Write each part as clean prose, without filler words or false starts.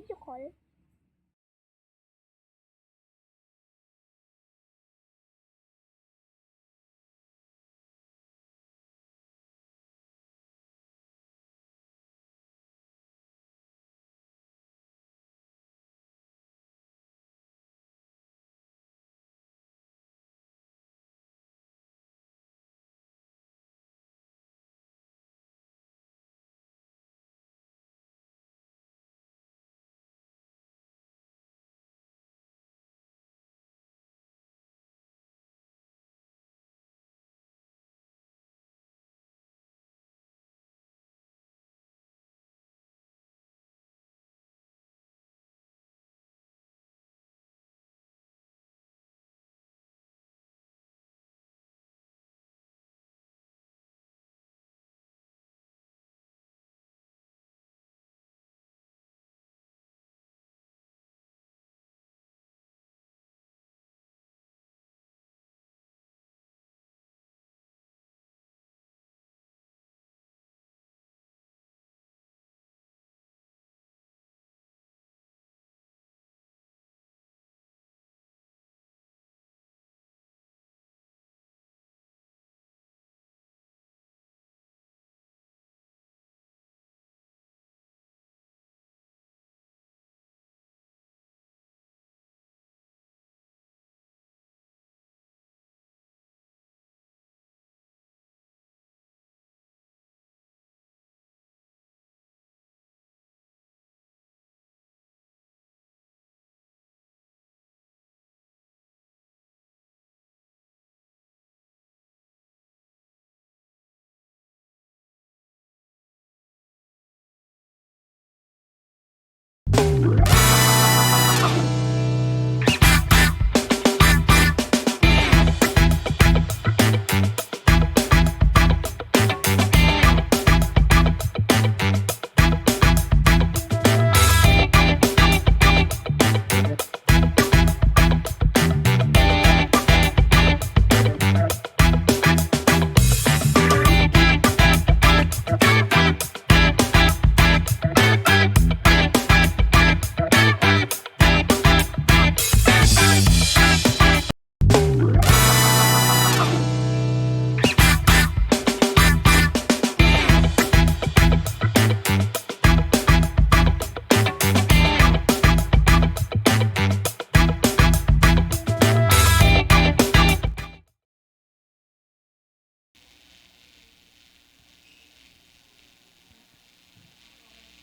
video call.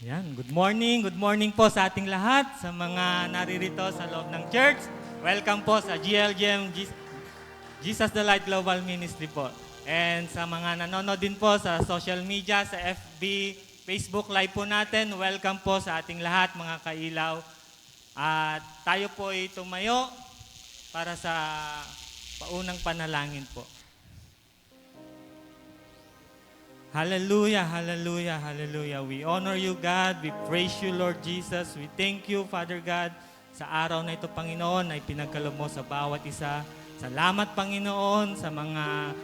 Yan, good morning po sa ating lahat, sa mga naririto sa loob ng church. Welcome po sa GLGM, Jesus the Light Global Ministry po. And sa mga nanonood din po sa social media, sa FB, Facebook Live po natin, welcome po sa ating lahat mga kailaw. At tayo po ay tumayo para sa paunang panalangin po. Hallelujah, hallelujah, hallelujah. We honor you, God. We praise you, Lord Jesus. We thank you, Father God, sa araw na ito, Panginoon, ay pinagkaloob mo sa bawat isa. Salamat, Panginoon, sa mga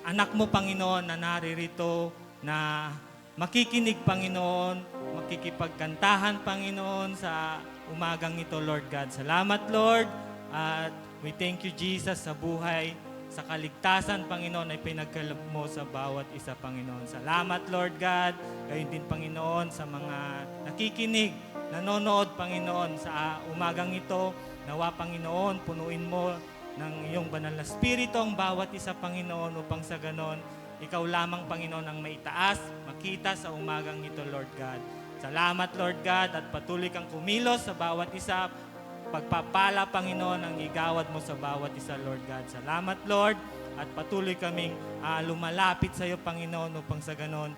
anak mo, Panginoon, na naririto, na makikinig, Panginoon, makikipagkantahan, Panginoon, sa umagang ito, Lord God. Salamat, Lord, at we thank you, Jesus, sa buhay, sa kaligtasan, Panginoon, ay pinagkaloob mo sa bawat isa, Panginoon. Salamat, Lord God. Gayon din, Panginoon, sa mga nakikinig, nanonood, Panginoon, sa umagang ito. Nawa, Panginoon, punuin mo ng iyong banal na spirito ang bawat isa, Panginoon, upang sa ganon, ikaw lamang, Panginoon, ang maitaas, makita sa umagang ito, Lord God. Salamat, Lord God, at patuloy kang kumilos sa bawat isa. Pagpapala, Panginoon, ang igawad mo sa bawat isa, Lord God. Salamat, Lord, at patuloy kaming lumalapit sa iyo, Panginoon, upang sa ganon,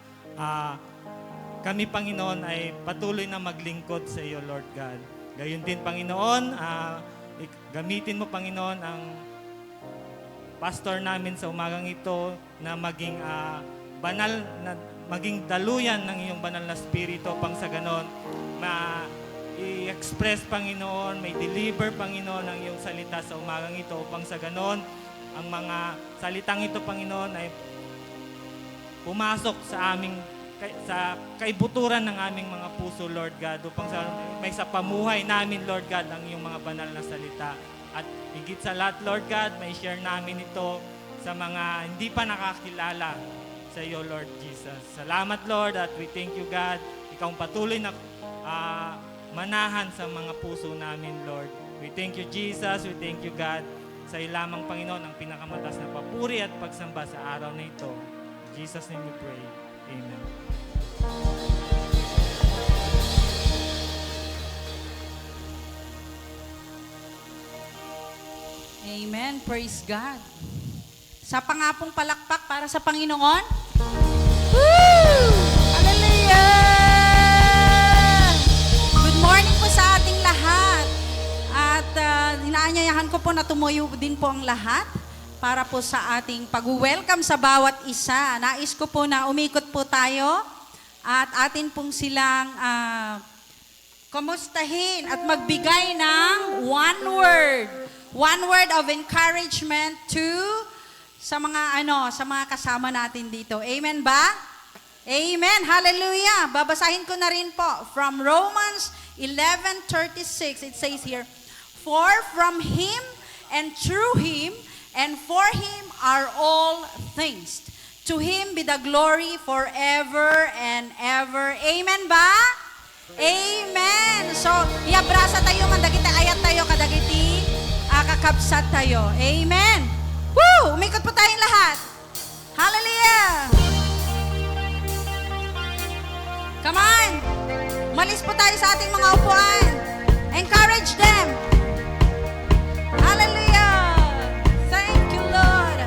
kami, Panginoon, ay patuloy na maglingkod sa iyo, Lord God. Gayon din, Panginoon, gamitin mo, Panginoon, ang pastor namin sa umagang ito na maging banal, na maging daluyan ng iyong banal na spirito, upang sa ganon, i-express, Panginoon, may deliver, Panginoon, ang iyong salita sa umagang ito, upang sa ganon, ang mga salitang ito, Panginoon, ay pumasok sa aming sa kaibuturan ng aming mga puso, Lord God, upang may sa pamuhay namin, Lord God, ang iyong mga banal na salita. At higit sa lahat, Lord God, may share namin ito sa mga hindi pa nakakilala sa iyo, Lord Jesus. Salamat, Lord, at we thank you, God. Ikaw ang patuloy na manahan sa mga puso namin, Lord. We thank you, Jesus. We thank you, God. Sa iyo lamang, Panginoon, ang pinakamataas na papuri at pagsamba sa araw na ito. In Jesus' name we pray. Amen. Amen. Praise God. Sa pangapong palakpak para sa Panginoon. Woo! Hallelujah! Good morning po sa ating lahat. At inaanyayahan ko po na tumuyo din po ang lahat para po sa ating pag-welcome sa bawat isa. Nais ko po na umikot po tayo at atin pong silang kumustahin at magbigay ng one word of encouragement to sa mga kasama natin dito. Amen ba? Amen. Hallelujah. Babasahin ko na rin po from Romans 11:36. It says here, "For from Him and through Him and for Him are all things. To Him be the glory forever and ever." Amen ba? Amen. So, iabrasa tayo, mandagiti ayat tayo, kadagiti kakabsat tayo. Amen. Woo! Umikot po tayong lahat. Hallelujah! Come on! Malis po tayo sa ating mga upuan. Encourage them. Hallelujah! Thank you, Lord.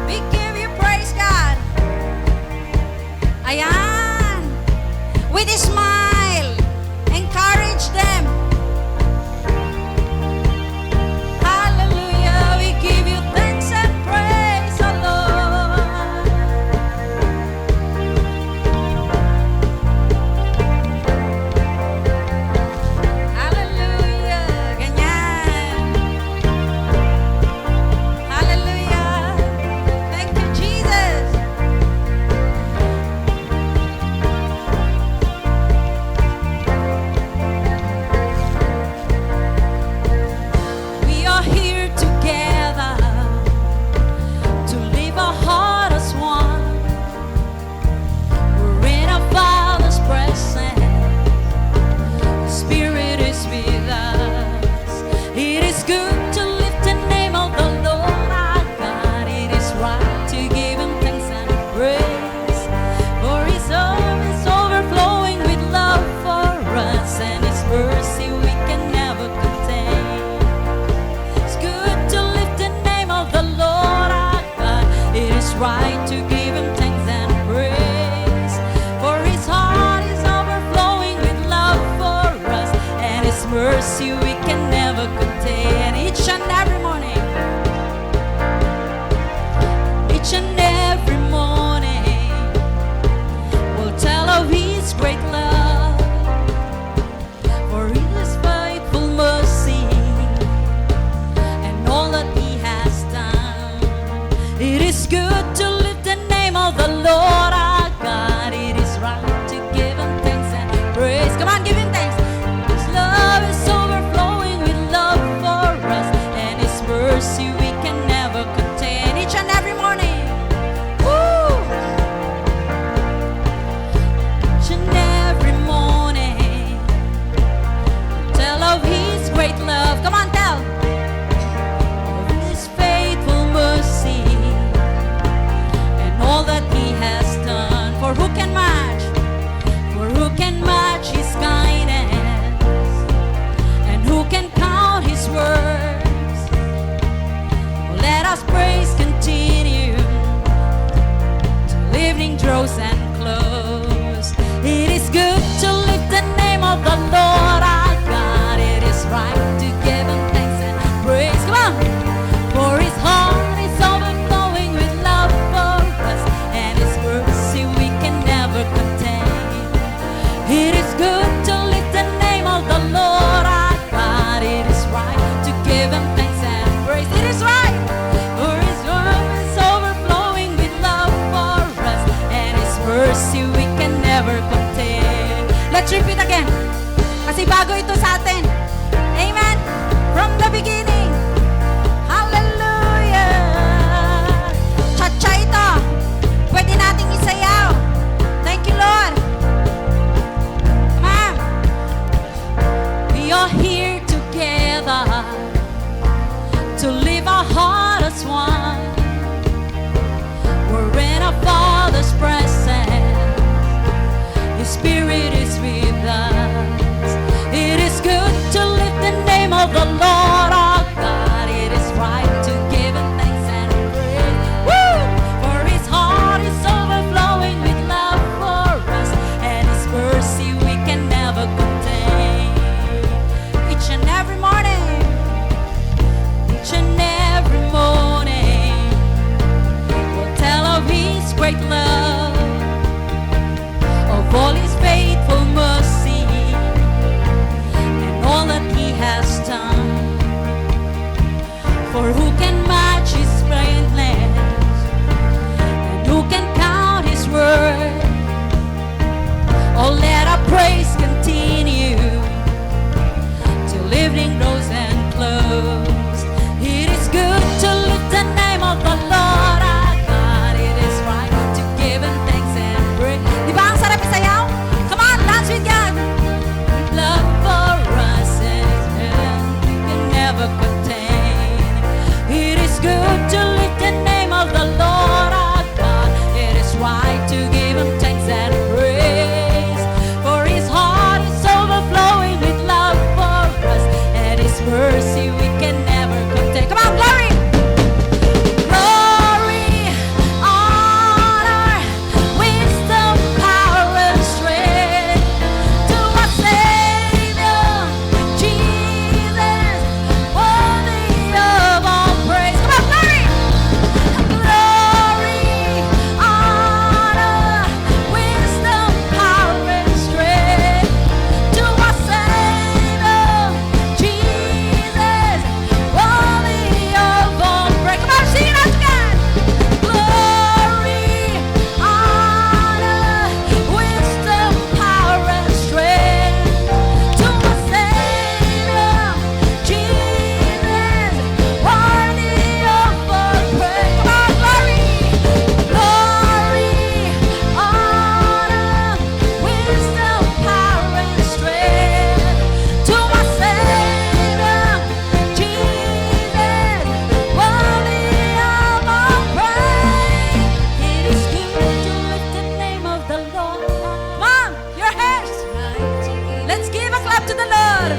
We give you praise, God. Ayan. With a smile, encourage them. Hallelujah. We give you thanks and praise, O Lord. Hallelujah. Ganyan. Hallelujah. Thank you, Jesus. We are here together to live our heart as one. We're in our Father's presence. The Spirit is with us. It is good to lift the name of the Lord our God. It is right to give Him thanks and praise. For His love is overflowing with love for us, and His mercy we can never contain. It's good to lift the name of the Lord our God. It is right to give Him thanks and praise. For His heart is overflowing with love for us, and His mercy we can never contain. Each and every morning, each and every morning, we'll tell of His great love. For His faithful mercy and all that He has done. It is good to lift the name of the Lord our God. It is right to give Him thanks and praise. Come on, give Him thanks. His love is overflowing with love for us, and His mercy we can never contain. Each and every morning. Woo! Each and every morning, tell of His great love. Come on, tell. Of His faithful mercy and all that He has done. For who can match? For who can match His kindness? And who can count His words? Let us praise continue till evening draws and close. It is good to lift the name of the Lord our God. It is right to give Him thanks and praise. Come on! For His heart is overflowing with love for us, and His mercy we can never contain. It is good to lift the name of the Lord our God. It is right to give Him thanks and praise. It is right. For His love is overflowing with love for us, and His Let's repeat again. Kasi bago ito sa atin. Amen. From the beginning. Hallelujah. Cha-cha ito. Pwede nating isayaw. Thank you, Lord. Ma'am. We are here together to live our heart as one. We're in our Father's presence. His Spirit is with us. It is good to lift the name of the Lord our God. It is right to give Him thanks and praise. Woo! For His heart is overflowing with love for us, and His mercy we can never contain. Each and every morning, each and every morning, we'll tell of His great love, of all His faithful mercy, and all that He has done. For who can match His greatness, and who can count His word? Oh, let our praise continue till evening grows and close. It is good to lift the name of the Lord our God. It is right to give Him thanks and praise. Di ba ang sarap isayaw? Come on, dance with God. Love for us is good, we can never contain. It is good to lift the name of the Lord our God. It is right to give Him thanks and praise. For His heart is overflowing with love for us, and His mercy we can never contain. Come on, glory! Glory, honor, wisdom, power, and strength to our Savior, Jesus, worthy of all praise. Come on, glory! Glory, honor, wisdom, power, and strength to our Savior, Jesus, worthy of all praise. Come on, sing it out again. Glory, honor, wisdom, power, and strength to our Savior, Jesus, worthy of all praise. Come on, glory, glory, honor, wisdom, power, and strength to our Savior, Jesus, worthy of all praise. It is good to lift the name of the Lord. Mom, your hands. Let's give a clap to the Lord.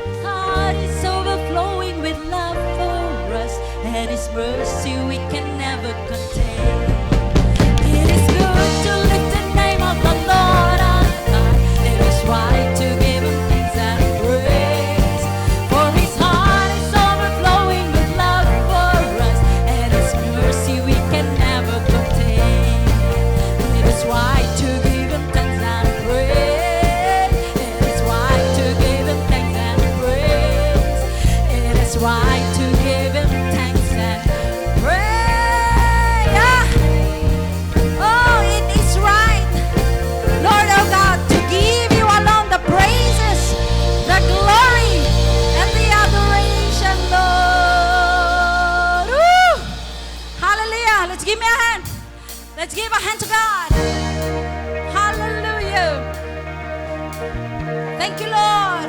His heart is overflowing with love for us, and His mercy we can never contain. It is good to lift the name of the Lord our God. It is right to give Him thanks and praise. For His heart is overflowing with love for us, and His mercy we can never contain. It is right to give Him thanks and praise. It is right to give Him thanks and praise. It is right to give Him thanks and praise. Yeah. Oh, it is right, Lord our God, to give You alone the praises, the glory, and the adoration, Lord. Woo! Hallelujah. Let's give me a hand. Let's give a hand to God. Hallelujah. Thank you, Lord.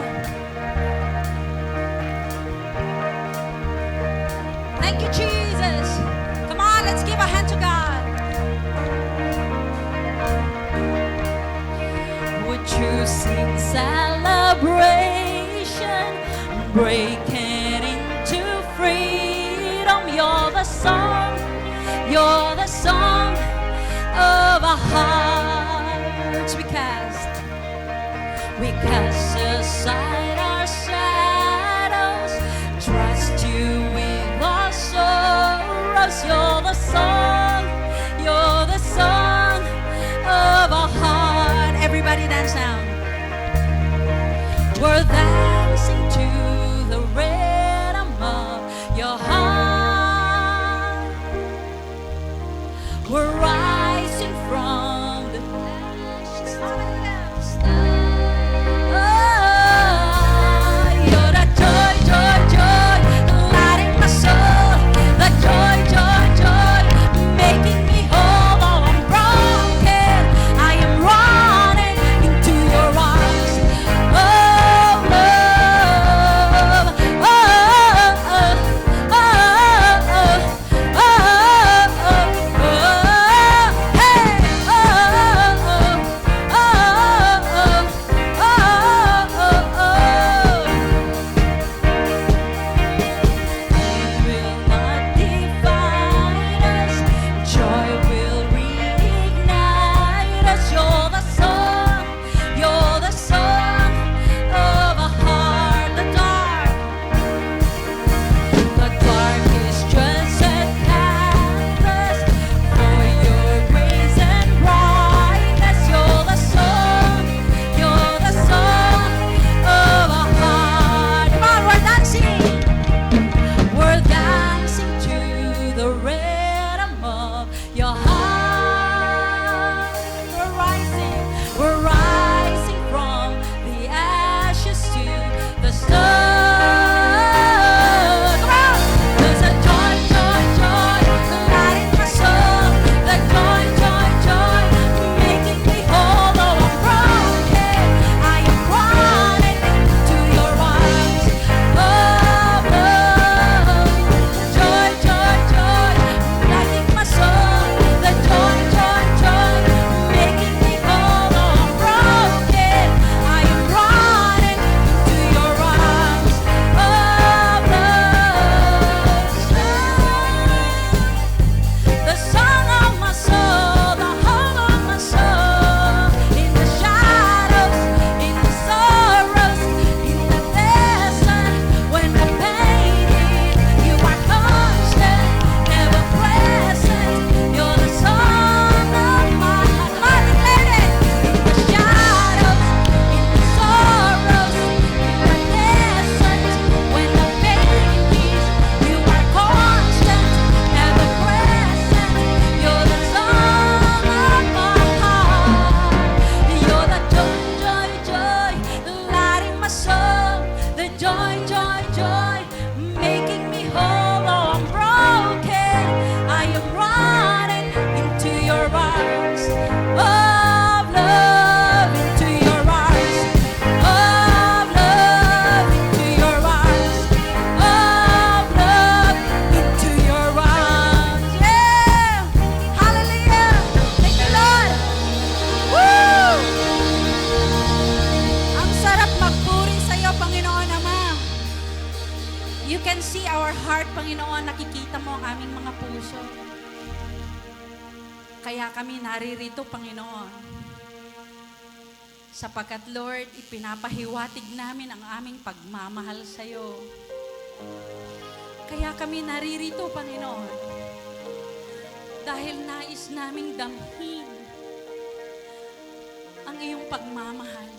Thank you, Jesus. Come on, let's give a hand to God. We're choosing celebration, breaking into freedom. You're the song of our hearts. We cast aside our shadows, trust You with our sorrows. You're the song of our heart. Everybody dance now. We're dancing to the rhythm of Your heart. We're rising from the ashes our heart, Panginoon, nakikita mo ang aming mga puso. Kaya kami naririto, Panginoon. Sapagkat, Lord, ipinapahiwatig namin ang aming pagmamahal sa iyo. Kaya kami naririto, Panginoon. Dahil nais naming damhin ang iyong pagmamahal.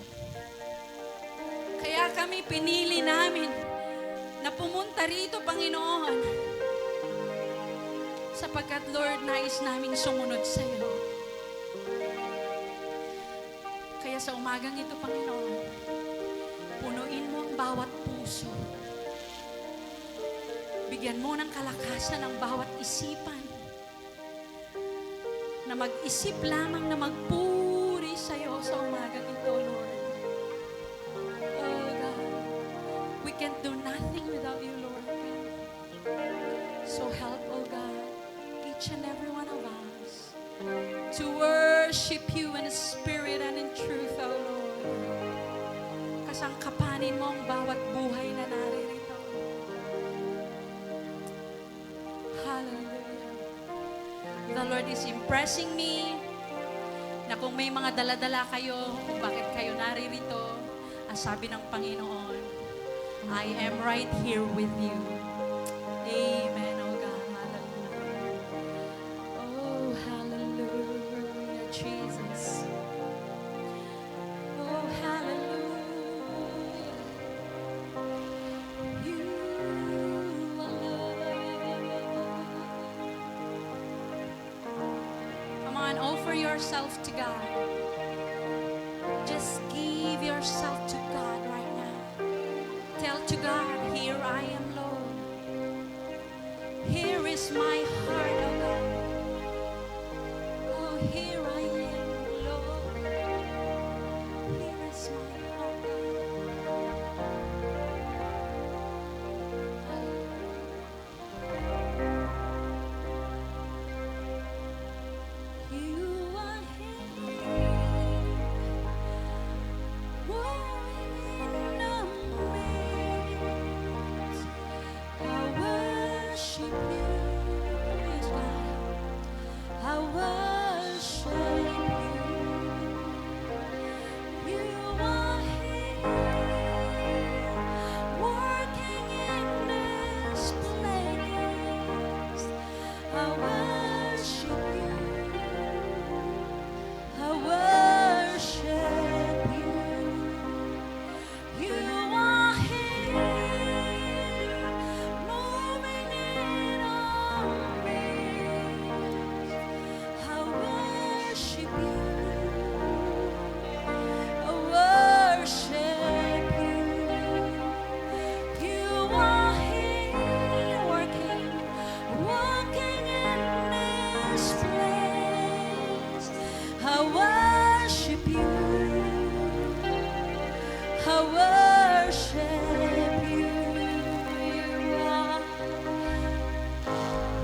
Kaya kami pinili namin na pumunta rito, Panginoon. Sapagkat, Lord, nais naming sumunod sa iyo. Kaya sa umagang ito, Panginoon, punuin mo ang bawat puso. Bigyan mo ng kalakasan ang bawat isipan na mag-isip lamang na magpuri sa iyo sa umagang ito, Lord. Oh God, we can't do nothing without you, Lord. So help, oh God, each and every one of us to worship you in spirit and in truth, oh Lord. Kasangkapanin mo ang bawat buhay na naririto. Hallelujah. The Lord is impressing me na kung may mga daladala kayo, kung bakit kayo naririto, ang sabi ng Panginoon, I am right here with you. Amen, oh God. Hallelujah. Oh, hallelujah, Jesus. Oh, hallelujah. You alone. Come on, offer yourself to God. Just give yourself to God right now. Tell to God, here I am, Lord. Here is my heart, oh God. Oh, here I am, Lord. Here is my heart. You are here. Moving in our midst. I worship you, yes, God. I worship you. You are here, working in this place. I worship you. I worship you. You are here, moving in our midst. I worship you. I worship you. You are here, working in this place. I worship you. I worship you. You are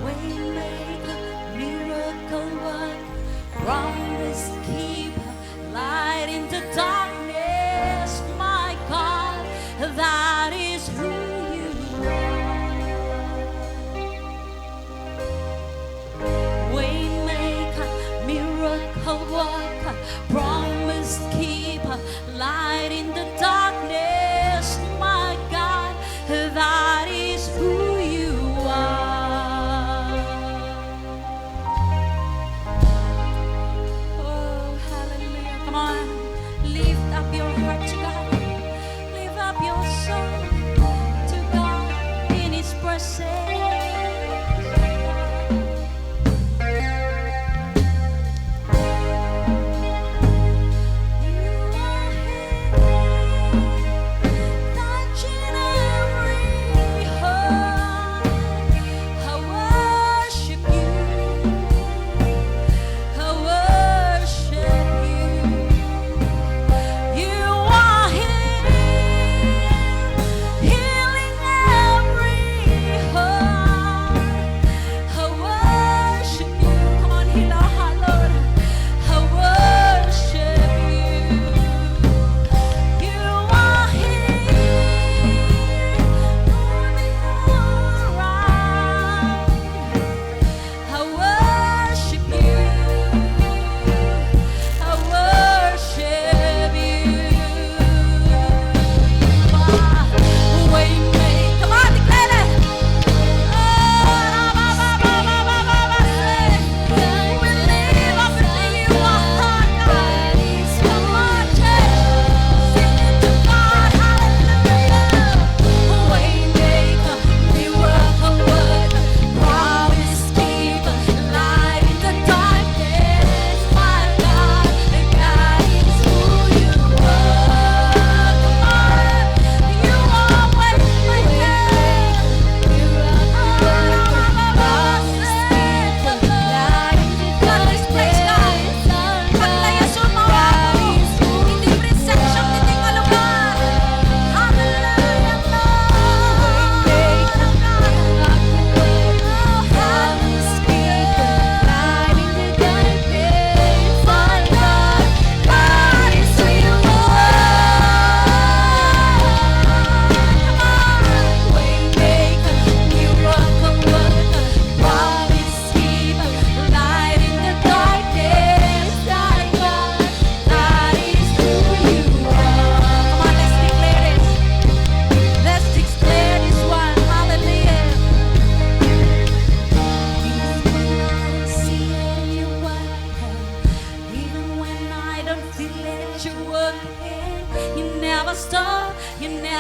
waymaker, miracle worker, promise keeper, light in the darkness. My God, that is who you are. Waymaker, miracle worker, promise keeper, light in the darkness. My God, that is who you are. Oh, hallelujah. Come on, lift up your heart to God. Lift up your soul to God in His presence.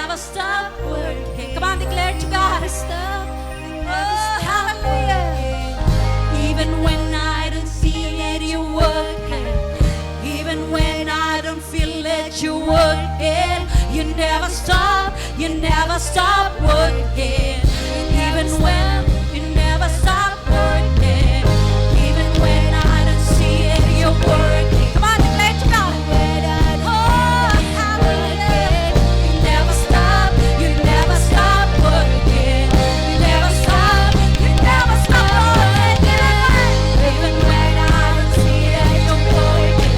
never stop working. Come on, declare to God. Oh, hallelujah. Even when I don't see it, you're working. Even when I don't feel it, you're working. You never stop working. Even when you never stop working. Even when I don't see it, you're working. Come on, declare to God. Oh, hallelujah. You never stop working. You never stop working. Even when I don't see it, you're working.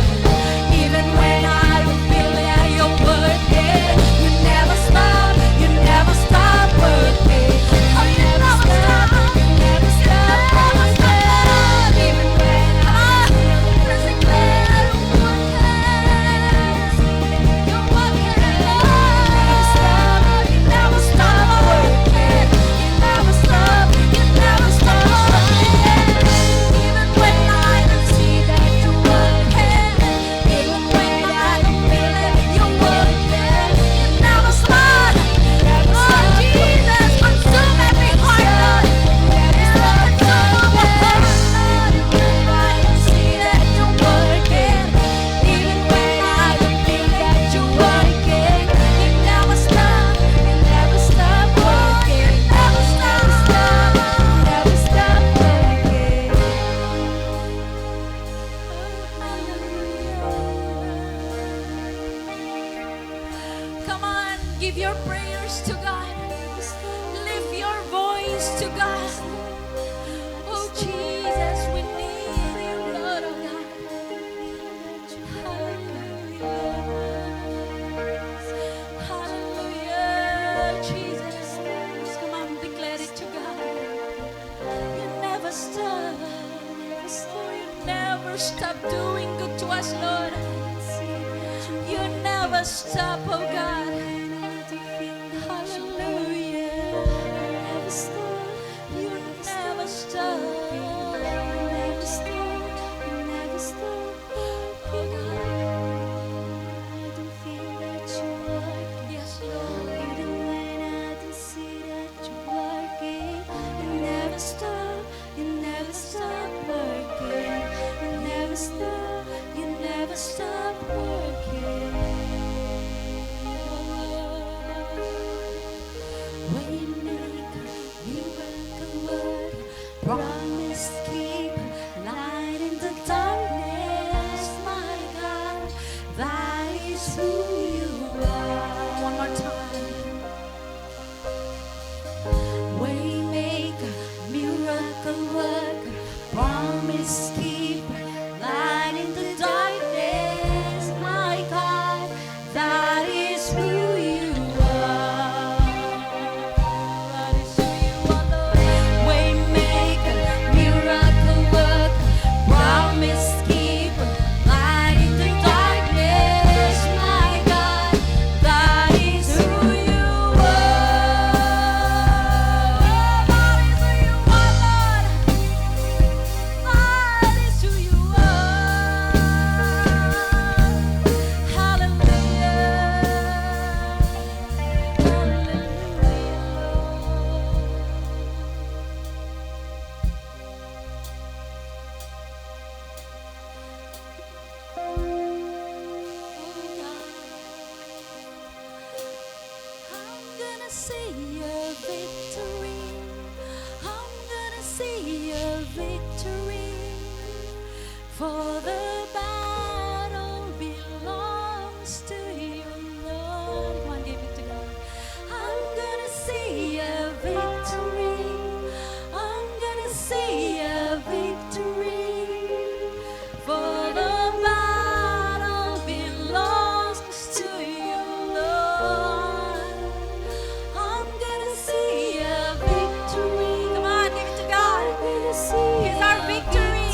Even when I don't feel it, you're working. You never stop working. Oh, you never stop. Even when I let's declare you're working. You're working. You never stop working. You never stop working. Even when I don't see that you're working. Even when I don't feel it, you're working. You never stop. Oh, Jesus, consume every heart, Lord. Consume our hearts, Lord. I don't see that you're working. Even when I don't feel that you're working. You never stop working. You never stop working. Come on, give your prayers to God. Lift your voice to God. Oh, Jesus, we need you, Lord, oh God. Hallelujah, Jesus. Come on, declare it to God. You never stop. Oh, you never stop doing good to us, Lord. You never stop, oh God. Hallelujah. You never stop. Oh God. Yes, Lord. You never stop working. Waymaker, miracle worker, promise keeper, light in the darkness, my God, that is who you are. One more time. Waymaker, miracle worker, promise keeper, light in the darkness, my God, that is who you are. That is who you are, Lord. Waymaker, miracle worker, promise keeper, light in the darkness, my God, that is who you are. That is who you are, Lord. That is who you are. Hallelujah. I'm gonna see your victory. I'm gonna see your victory. For the battle belongs to you, Lord. Come on, give it to God. I'm gonna see your victory. I'm gonna see your victory. For the battle belongs to you, Lord. I'm gonna see your victory. Come on, give it to God. He's our victory.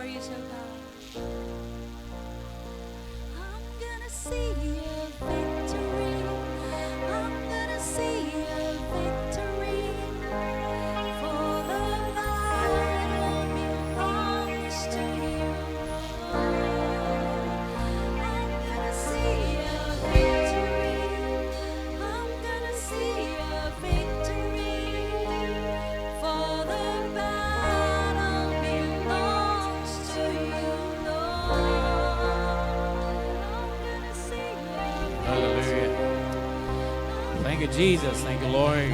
glorious, oh God. I'm gonna see a victory. I'm gonna see a victory. For the battle belongs to you, Lord. I'm gonna see a victory. I'm gonna see a victory. For the battle belongs to you, Lord. I'm gonna see a Hallelujah. Thank you, Jesus. Thank you, Lord,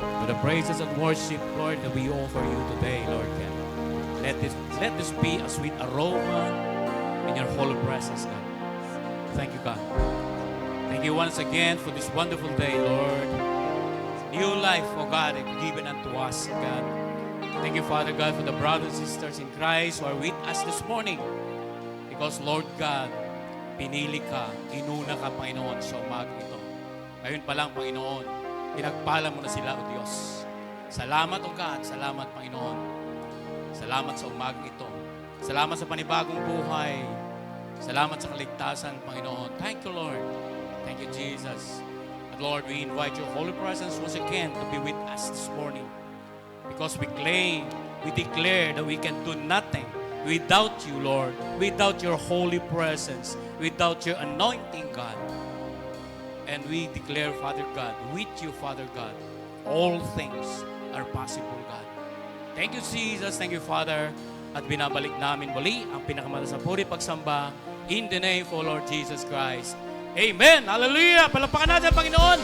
for the praises and worship, Lord, that we offer you today, Lord God. Let this be a sweet aroma in your holy presence, God. Thank you, God. Thank you once again for this wonderful day, Lord. New life, oh God, given unto us, God. Thank you, Father God, for the brothers and sisters in Christ who are with us this morning. Because, Lord God, pinili ka, inuna ka, Panginoon, sa umaga ito. Ngayon pa lang, Panginoon, pinagpala mo na sila, O Diyos. Salamat, O God. Salamat, Panginoon. Salamat sa umaga ito. Salamat sa panibagong buhay. Salamat sa kaligtasan, Panginoon. Thank you, Lord. Thank you, Jesus. And Lord, we invite your holy presence once again to be with us this morning. Because we claim, we declare that we can do nothing without you, Lord, without your holy presence, without your anointing, God. And we declare, Father God, with you, Father God, all things are possible, God. Thank you, Jesus. Thank you, Father. At binabalik namin muli ang pinakamataas na puri pagsamba in the name of Lord Jesus Christ. Amen. Hallelujah. Palapakan natin ang Panginoon.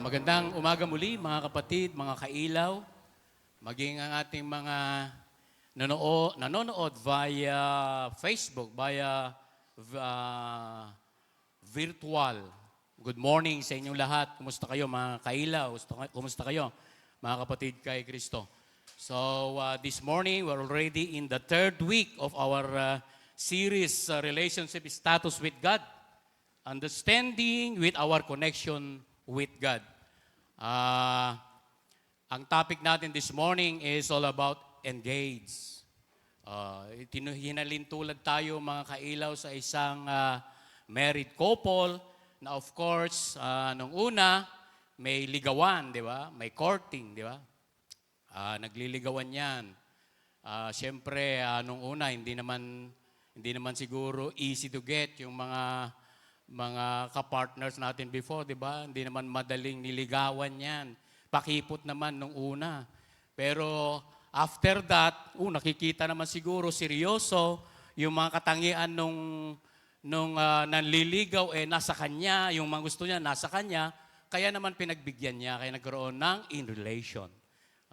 Magandang umaga muli, mga kapatid, mga kailaw, maging ang ating mga nanonood via Facebook, via virtual. Good morning sa inyong lahat. Kumusta kayo, mga kailaw? Kumusta kayo, mga kapatid kay Kristo? So, this morning, we're already in the third week of our series, Relationship Status with God. Understanding with our connection with God. Ang topic natin this morning is all about engage. Hinalintulad tayo, mga kailaw, sa isang married couple na of course, nung una, may ligawan, di ba? May courting, di ba? Nagliligawan yan. Siyempre, nung una, hindi naman siguro easy to get yung mga kapartners natin before, di ba? Hindi naman madaling niligawan yan. Pakipot naman nung una. Pero after that, nakikita naman siguro seryoso yung mga katangian nung nanliligaw, nasa kanya, yung mga gusto niya, nasa kanya, kaya naman pinagbigyan niya, kaya nagkaroon ng in relation.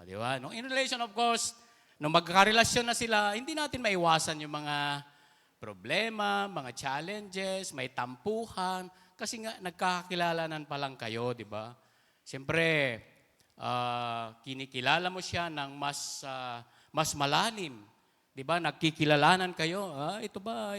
Di ba? Nung in relation, of course, nung magkarelasyon na sila, hindi natin maiwasan yung mga problema, mga challenges, may tampuhan, kasi nga nagkakakilalanan pa lang kayo, di ba? Siyempre, kinikilala mo siya ng mas malalim. Di ba? Nagkikilalanan kayo. Ito ba,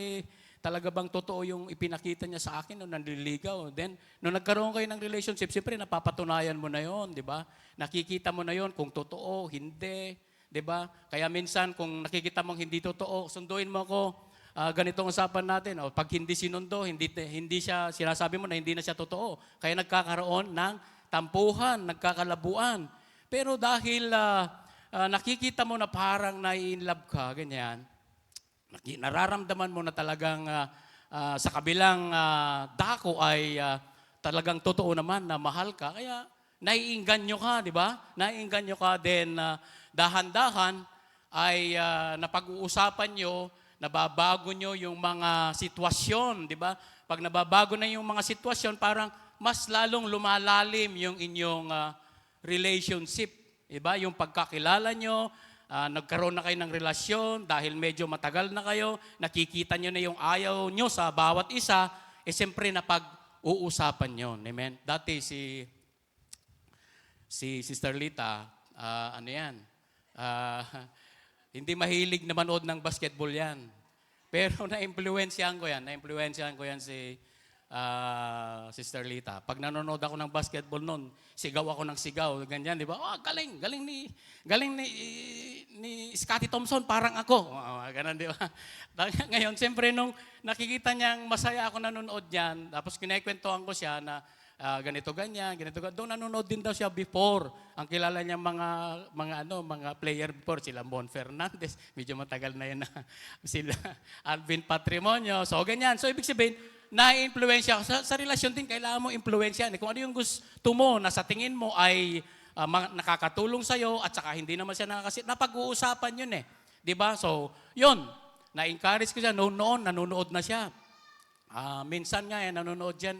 talaga bang totoo yung ipinakita niya sa akin nung nanliligaw? Then, nung nagkaroon kayo ng relationship, siyempre napapatunayan mo na yon, di ba? Nakikita mo na yon kung totoo, hindi, di ba? Kaya minsan, kung nakikita mong hindi totoo, sunduin mo ako, ganitong usapan natin. Pag hindi sinundo, hindi siya, sinasabi mo na hindi na siya totoo. Kaya nagkakaroon ng tampuhan, nagkakalabuan. Pero dahil nakikita mo na parang nai-inlove ka, ganyan, nararamdaman mo na talagang sa kabilang dako ay talagang totoo naman na mahal ka. Kaya naiinganyo ka, di ba? Naiinganyo ka, then dahan-dahan ay napag-uusapan nyo, nababago nyo yung mga sitwasyon, di ba? Pag nababago na yung mga sitwasyon, parang mas lalong lumalalim yung inyong relationship. Di ba? Yung pagkakilala nyo, nagkaroon na kayo ng relasyon dahil medyo matagal na kayo, nakikita nyo na yung ayaw nyo sa bawat isa, siyempre napag-uusapan nyo. Amen? Dati si Sister Lita, ano yan? Hindi mahilig na manood ng basketball yan. Pero na-influensyahan ko yan si Sister Lita. Pag nanonood ako ng basketball noon, sigaw ako ng sigaw, ganyan, di ba? Oh, galing ni Scottie Thompson, parang ako. Ganun, di ba? Ngayon, siyempre, nung nakikita niyang masaya ako nanonood niyan, tapos kinekwentuhan ko siya na ganito ganyan. Doon nanonood din daw siya before. Ang kilala niya mga player before, sila Mon Fernandez, medyo matagal na yun na sila Alvin Patrimonio. So ganyan. So ibig sabihin, na-influensya sa relasyon din, kailangan mo influensya. Kung ano yung gusto mo na sa tingin mo ay nakakatulong sa'yo at saka hindi naman siya nakakasit, napag-uusapan yun eh. Di ba? So, yun. Na-encourage ko siya. Noon, nanonood na siya. Minsan nga nanonood dyan,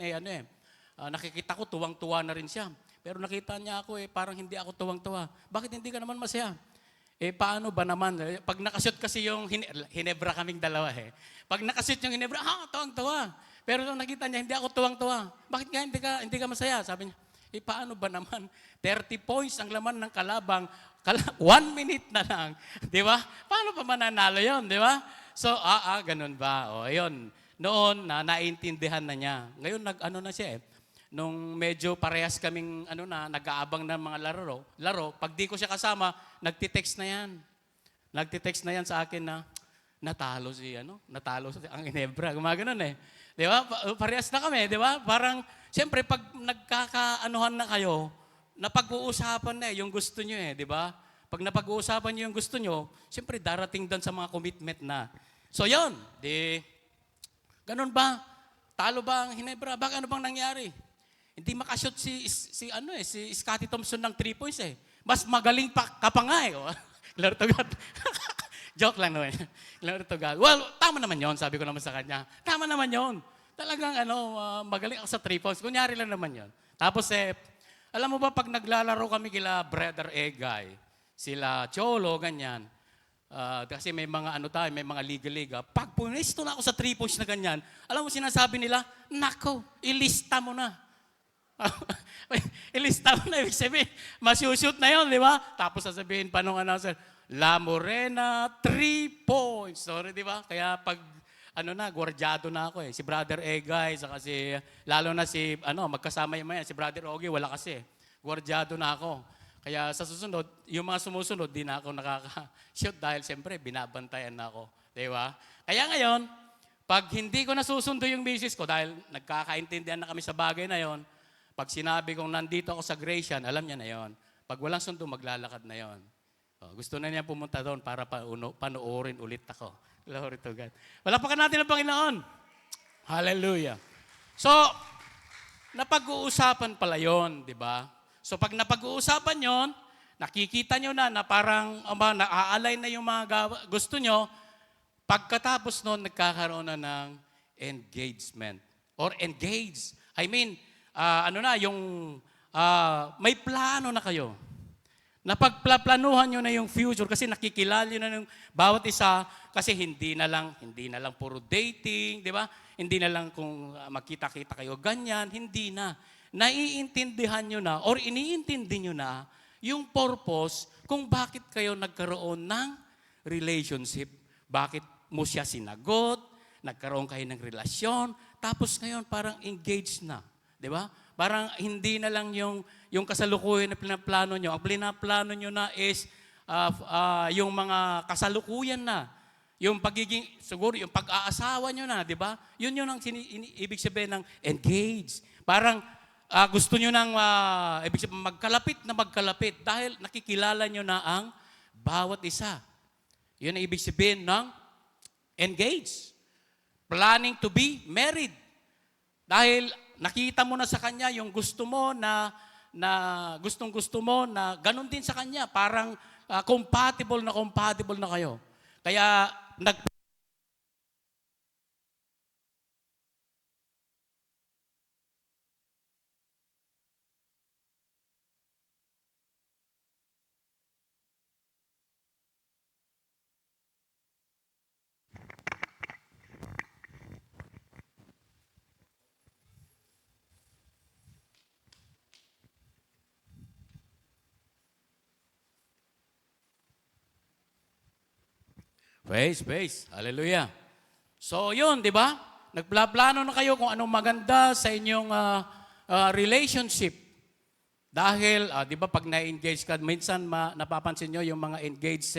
nakikita ko, tuwang-tuwa na rin siya. Pero nakita niya ako, parang hindi ako tuwang-tuwa. Bakit hindi ka naman masaya? Paano ba naman? Pag nakashoot kasi yung Hinebra kaming dalawa Pag nakashoot yung Hinebra, tuwang-tuwa. Pero nung nakita niya, hindi ako tuwang-tuwa. Bakit nga hindi ka masaya? Sabi niya, paano ba naman? 30 points ang laman ng kalabang, 1 minute na lang. Di ba? Paano pa mananalo yun? Di ba? So, ganun ba? O, ayun. Noon, naintindihan na niya. Ngayon, na siya Nung medyo parehas kaming nag-aabang ng mga laro, pag di ko siya kasama, nagtitext na yan. Nagtitext na yan sa akin na natalo ang Ginebra. Gumaganon Di ba? Parehas na kami, di ba? Parang, siyempre, pag nagkakaanuhan na kayo, napag-uusapan na yung gusto nyo di ba? Pag napag-uusapan nyo yung gusto nyo, siyempre, darating doon sa mga commitment na. So, yun. Ganun ba? Talo ba ang Ginebra? Baka ano bang nangyari? Hindi makashoot si Scottie Thompson ng 3 points Mas magaling ka pa nga Glory to God. Joke lang naman. Glory to God. Well, tama naman yon, sabi ko naman sa kanya. Tama naman yon. Talagang magaling ako sa 3 points. Kunyari lang naman yon. Tapos alam mo ba pag naglalaro kami kila Brother Egay, sila Cholo, ganyan. Kasi may mga may mga liga-liga. Pag punisto na ako sa 3 points na ganyan, alam mo sinasabi nila, nako, ilista mo na. Ilista mo na, ibig sabihin, masushoot na yun, di ba? Tapos sasabihin pa nung announcer, La Morena, 3 points. Sorry, di ba? Kaya pag, gwardyado na ako Si Brother Egay, saka lalo na magkasama yung si Brother Ogie, wala kasi. Gwardyado na ako. Kaya sa susunod, yung mga sumusunod, di na ako nakaka-shoot dahil siyempre, binabantayan na ako. Di ba? Kaya ngayon, pag hindi ko nasusundo yung misis ko, dahil nagkakaintindihan na kami sa bagay na yon, pag sinabi kong nandito ako sa Gratian, alam niya na yon. Pag walang sundo, maglalakad na yon. Gusto na niya pumunta doon para panoorin ulit ako. Glory to God. Palakpakan natin ang Panginoon. Hallelujah. So, napag-uusapan pala yon, di ba? So, pag napag-uusapan yon, nakikita nyo na parang naaalay na yung mga gusto nyo, pagkatapos noon, nagkakaroon na ng engagement. Or engage. I mean, may plano na kayo. Napagplanuhan nyo na yung future kasi nakikilala nyo na yung bawat isa kasi hindi na lang puro dating, di ba? Hindi na lang kung magkita-kita kayo ganyan, hindi na. Naiintindihan nyo na or iniintindi nyo na yung purpose kung bakit kayo nagkaroon ng relationship. Bakit mo siya sinagot, nagkaroon kayo ng relasyon, tapos ngayon parang engaged na. Di ba? Parang hindi na lang yung kasalukuyan na pinaplano nyo. Ang pinaplano nyo na is yung mga kasalukuyan na. Yung pagiging, siguro yung pag-aasawa nyo na, di ba? Yun ang ibig sabihin ng engage. Parang gusto nyo nang ibig sabihin magkalapit dahil nakikilala nyo na ang bawat isa. Yun ang ibig sabihin ng engage. Planning to be married. Dahil nakita mo na sa kanya yung gusto mo na gustong-gusto mo na ganun din sa kanya. Parang compatible na kayo. Kaya Praise. Hallelujah. So, yun, di ba? Nagplaplano na kayo kung anong maganda sa inyong relationship. Dahil, di ba pag na-engage ka, minsan napapansin nyo yung mga engaged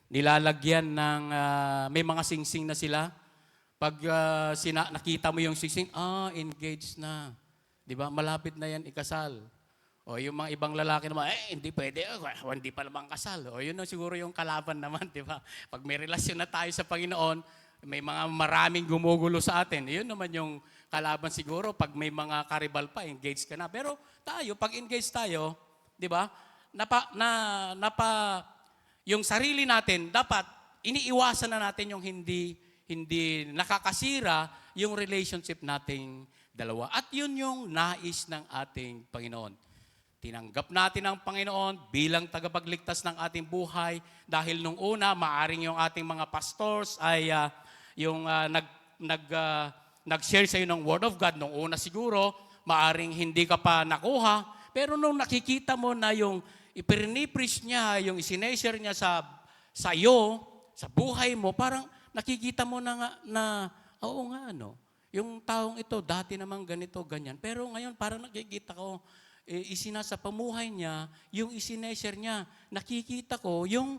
nilalagyan ng, may mga singsing na sila. Pag nakita mo yung singsing, engaged na. Di ba? Malapit na yan ikasal. O yung mga ibang lalaki naman, hindi pwede, hindi pa naman kasal. O yun na siguro yung kalaban naman, di ba? Pag may relasyon na tayo sa Panginoon, may mga maraming gumugulo sa atin. Yun naman yung kalaban siguro pag may mga karibal pa, engaged ka na. Pero tayo, pag engaged tayo, di ba? Yung sarili natin, dapat iniiwasan na natin yung hindi nakakasira yung relationship nating dalawa. At yun yung nais ng ating Panginoon. Tinanggap natin ang Panginoon bilang tagapagligtas ng ating buhay dahil nung una, maaring yung ating mga pastors ay nag-share sa iyo ng Word of God. Nung una siguro, maaring hindi ka pa nakuha, pero nung nakikita mo na yung ipinipreach niya, yung isineshare niya sa iyo, sa buhay mo, parang nakikita mo na oo nga, yung taong ito, dati namang ganito, ganyan. Pero ngayon, parang nakikita ko, sa pamuhay niya, yung isineshare niya, nakikita ko yung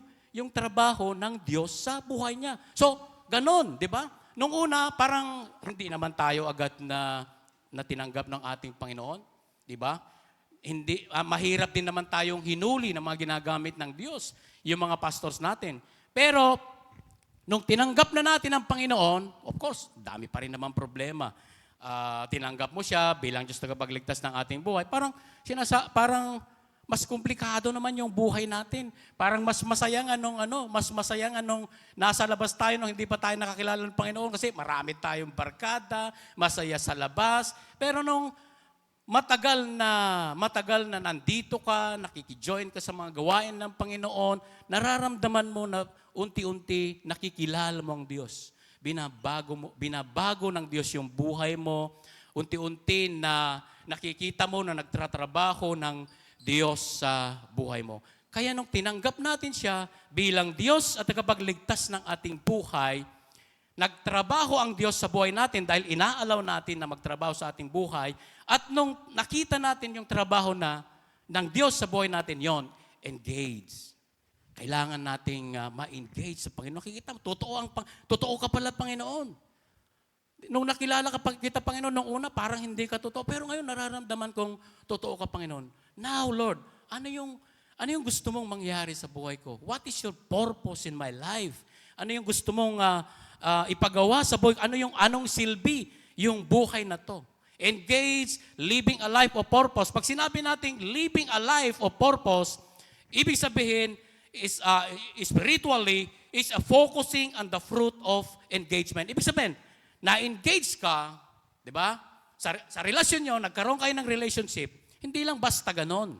trabaho ng Diyos sa buhay niya. So, ganon, di ba? Nung una, parang hindi naman tayo agad na tinanggap ng ating Panginoon, di ba? Mahirap din naman tayong hinuli ng mga ginagamit ng Diyos, yung mga pastors natin. Pero, nung tinanggap na natin ang Panginoon, of course, dami pa rin naman problema. Tinanggap mo siya bilang Diyos tagapagligtas ng ating buhay. Parang mas komplikado naman yung buhay natin. Parang mas masaya nga nung nasa labas tayo nung hindi pa tayo nakakilala ng Panginoon kasi marami tayong barkada, masaya sa labas. Pero nung matagal na nandito ka, nakikijoin ka sa mga gawain ng Panginoon, nararamdaman mo na unti-unti nakikilala mo ang Diyos. Binabago ng Diyos yung buhay mo. Unti-unti na nakikita mo na nagtatrabaho ng Diyos sa buhay mo. Kaya nung tinanggap natin siya bilang Diyos at tagapagligtas ng ating buhay, nagtrabaho ang Diyos sa buhay natin dahil inaalaw natin na magtrabaho sa ating buhay. At nung nakita natin yung trabaho ng Diyos sa buhay natin, engage. Kailangan nating ma-engage sa Panginoon. Nakikita mo, totoo ka pala, Panginoon. Nung nakilala ka kita, Panginoon, nung una, parang hindi ka totoo. Pero ngayon, nararamdaman kong totoo ka, Panginoon. Now, Lord, ano yung gusto mong mangyari sa buhay ko? What is your purpose in my life? Ano yung gusto mong ipagawa sa buhay? Anong silbi yung buhay na to? Engage, living a life of purpose. Pag sinabi natin living a life of purpose, ibig sabihin, spiritually, is a focusing on the fruit of engagement. Ibig sabihin, na-engage ka, di ba? Sa relasyon nyo, nagkaroon kayo ng relationship, hindi lang basta ganon.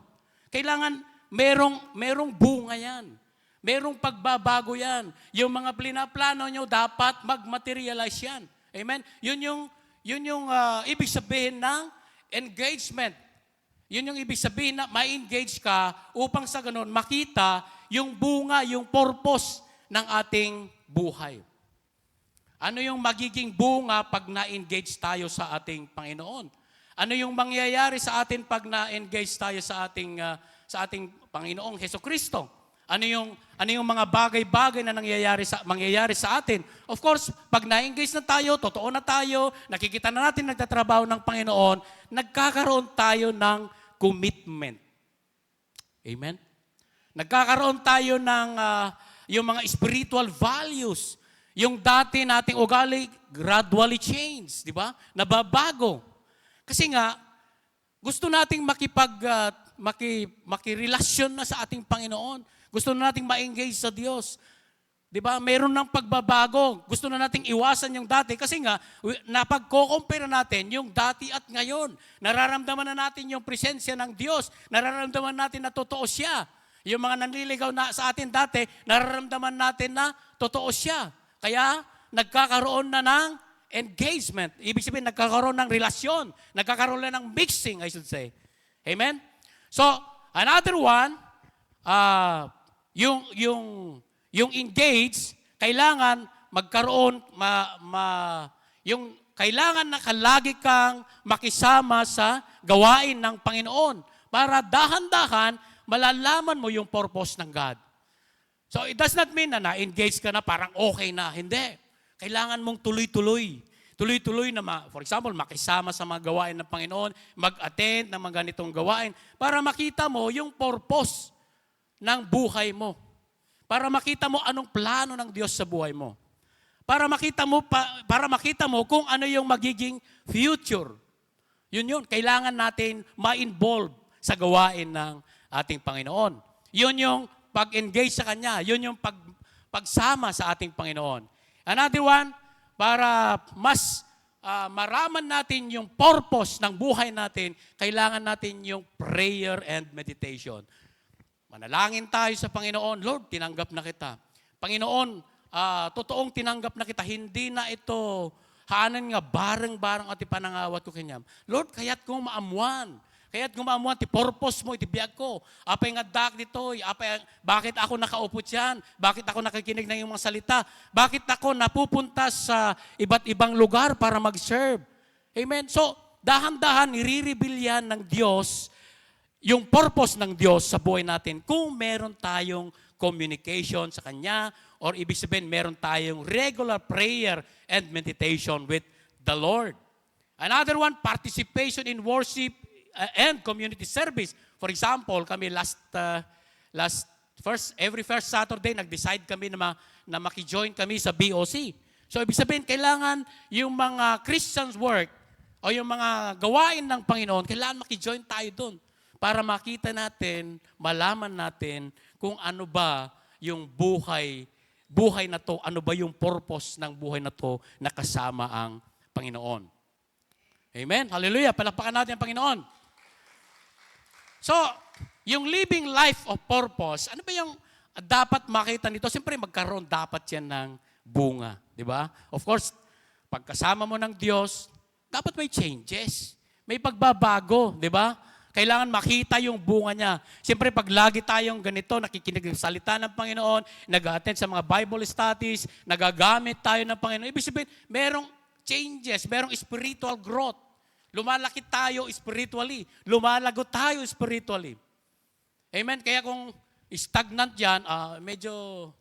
Kailangan merong bunga yan. Merong pagbabago yan. Yung mga plano nyo, dapat mag-materialize yan. Amen? Yun yung ibig sabihin ng engagement. Yun yung ibig sabihin na ma-engage ka upang sa ganon makita yung bunga, yung purpose ng ating buhay. Ano yung magiging bunga pag na-engage tayo sa ating Panginoon? Ano yung mangyayari sa atin pag na-engage tayo sa ating Panginoong Hesukristo? Ano yung mga bagay-bagay na mangyayari sa atin? Of course, pag na-engage na tayo, totoo na tayo, nakikita na natin nagtatrabaho ng Panginoon, nagkakaroon tayo ng commitment. Amen? Nagkakaroon tayo ng yung mga spiritual values. Yung dati nating ugali, gradually change, di ba? Nababago. Kasi nga, gusto nating makirelasyon na sa ating Panginoon. Gusto na nating ma-engage sa Diyos. Di ba? Meron ng pagbabago. Gusto na nating iwasan yung dati. Kasi nga, napagko-compare natin yung dati at ngayon. Nararamdaman na natin yung presensya ng Diyos. Nararamdaman natin na totoo siya. Yung mga nanliligaw na sa atin dati, nararamdaman natin na totoo siya. Kaya, nagkakaroon na ng engagement. Ibig sabihin, nagkakaroon ng relasyon. Nagkakaroon na ng mixing, I should say. Amen? So, another one, yung engage, kailangan magkaroon, Kailangan nakalagi kang makisama sa gawain ng Panginoon para dahan-dahan malalaman mo yung purpose ng God. So it does not mean na na-engage ka na parang okay na. Hindi. Kailangan mong tuloy-tuloy. Tuloy-tuloy na, for example, makisama sa mga gawain ng Panginoon, mag-attend ng mga ganitong gawain para makita mo yung purpose ng buhay mo. Para makita mo anong plano ng Diyos sa buhay mo. Para makita mo kung ano yung magiging future. Yun. Kailangan natin ma-involve sa gawain ng ating Panginoon. Yun yung pag-engage sa Kanya. Yun yung pagsama sa ating Panginoon. Another one, para mas maraman natin yung purpose ng buhay natin, kailangan natin yung prayer and meditation. Manalangin tayo sa Panginoon, Lord, tinanggap na kita. Panginoon, totoong tinanggap na kita, hindi na ito hanan nga bareng-bareng at ipanangawat ko kanyam. Lord, kaya't kung maamuan, ti purpose mo, iti biyag ko. Apay nga dak dito, bakit ako nakaupo dyan? Bakit ako nakikinig ng iyong mga salita? Bakit ako napupunta sa iba't ibang lugar para mag-serve? Amen? So, dahan-dahan, nire-reveal yan ng Diyos, yung purpose ng Diyos sa buhay natin kung meron tayong communication sa Kanya or ibig sabihin meron tayong regular prayer and meditation with the Lord. Another one, participation in worship and community service. For example, kami every first Saturday, nag-decide kami na maki-join kami sa BOC. So, ibig sabihin, kailangan yung mga Christians work o yung mga gawain ng Panginoon, kailangan maki-join tayo doon para makita natin, malaman natin kung ano ba yung buhay na to, ano ba yung purpose ng buhay na to na kasama ang Panginoon. Amen? Hallelujah! Palakpakan natin ang Panginoon. So, yung living life of purpose, ano ba yung dapat makita nito? Siyempre, magkaroon dapat yan ng bunga. Di ba? Of course, pagkasama mo ng Diyos, dapat may changes. May pagbabago. Di ba? Kailangan makita yung bunga niya. Siyempre, pag lagi tayong ganito, nakikinig ng salita ng Panginoon, nag-attend sa mga Bible studies, nagagamit tayo ng Panginoon, ibig sabihin, merong changes, merong spiritual growth. Lumalaki tayo spiritually. Lumalago tayo spiritually. Amen? Kaya kung stagnant yan, medyo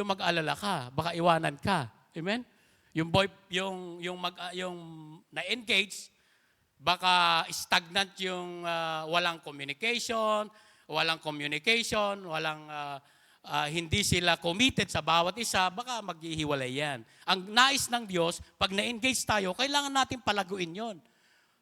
mag-alala ka. Baka iwanan ka. Amen? Yung na-engage, baka stagnant yung walang communication, hindi sila committed sa bawat isa, baka maghihiwalay yan. Ang nais ng Diyos, pag na-engage tayo, kailangan natin palaguin yon.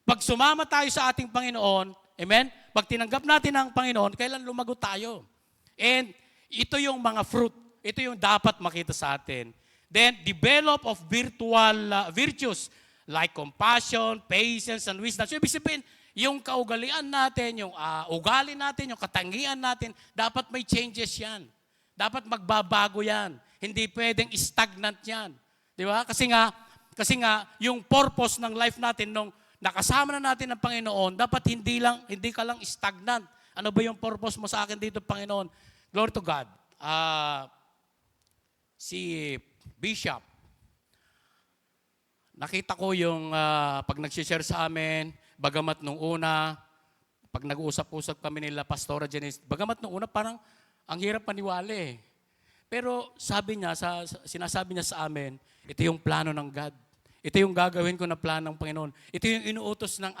Pag sumama tayo sa ating Panginoon, amen? Pag tinanggap natin ang Panginoon, kailan lumago tayo? And ito yung mga fruit. Ito yung dapat makita sa atin. Then, develop of virtues like compassion, patience, and wisdom. So, ibig sabihin, yung kaugalian natin, yung ugali natin, yung katangian natin, dapat may changes yan. Dapat magbabago yan. Hindi pwedeng stagnant yan. Di ba? Kasi nga, yung purpose ng life natin, nung nakasama na natin ang Panginoon, dapat hindi ka lang stagnant. Ano ba yung purpose mo sa akin dito, Panginoon? Glory to God. Si Bishop, nakita ko yung pag nag-share sa amin, bagamat nung una, pag nag-uusap-usap kami nila, Pastora Janice, bagamat nung una parang ang hirap maniwala eh. Pero sinasabi niya sa amin, ito yung plano ng God. Ito yung gagawin ko na plano ng Panginoon. Ito yung inuutos ng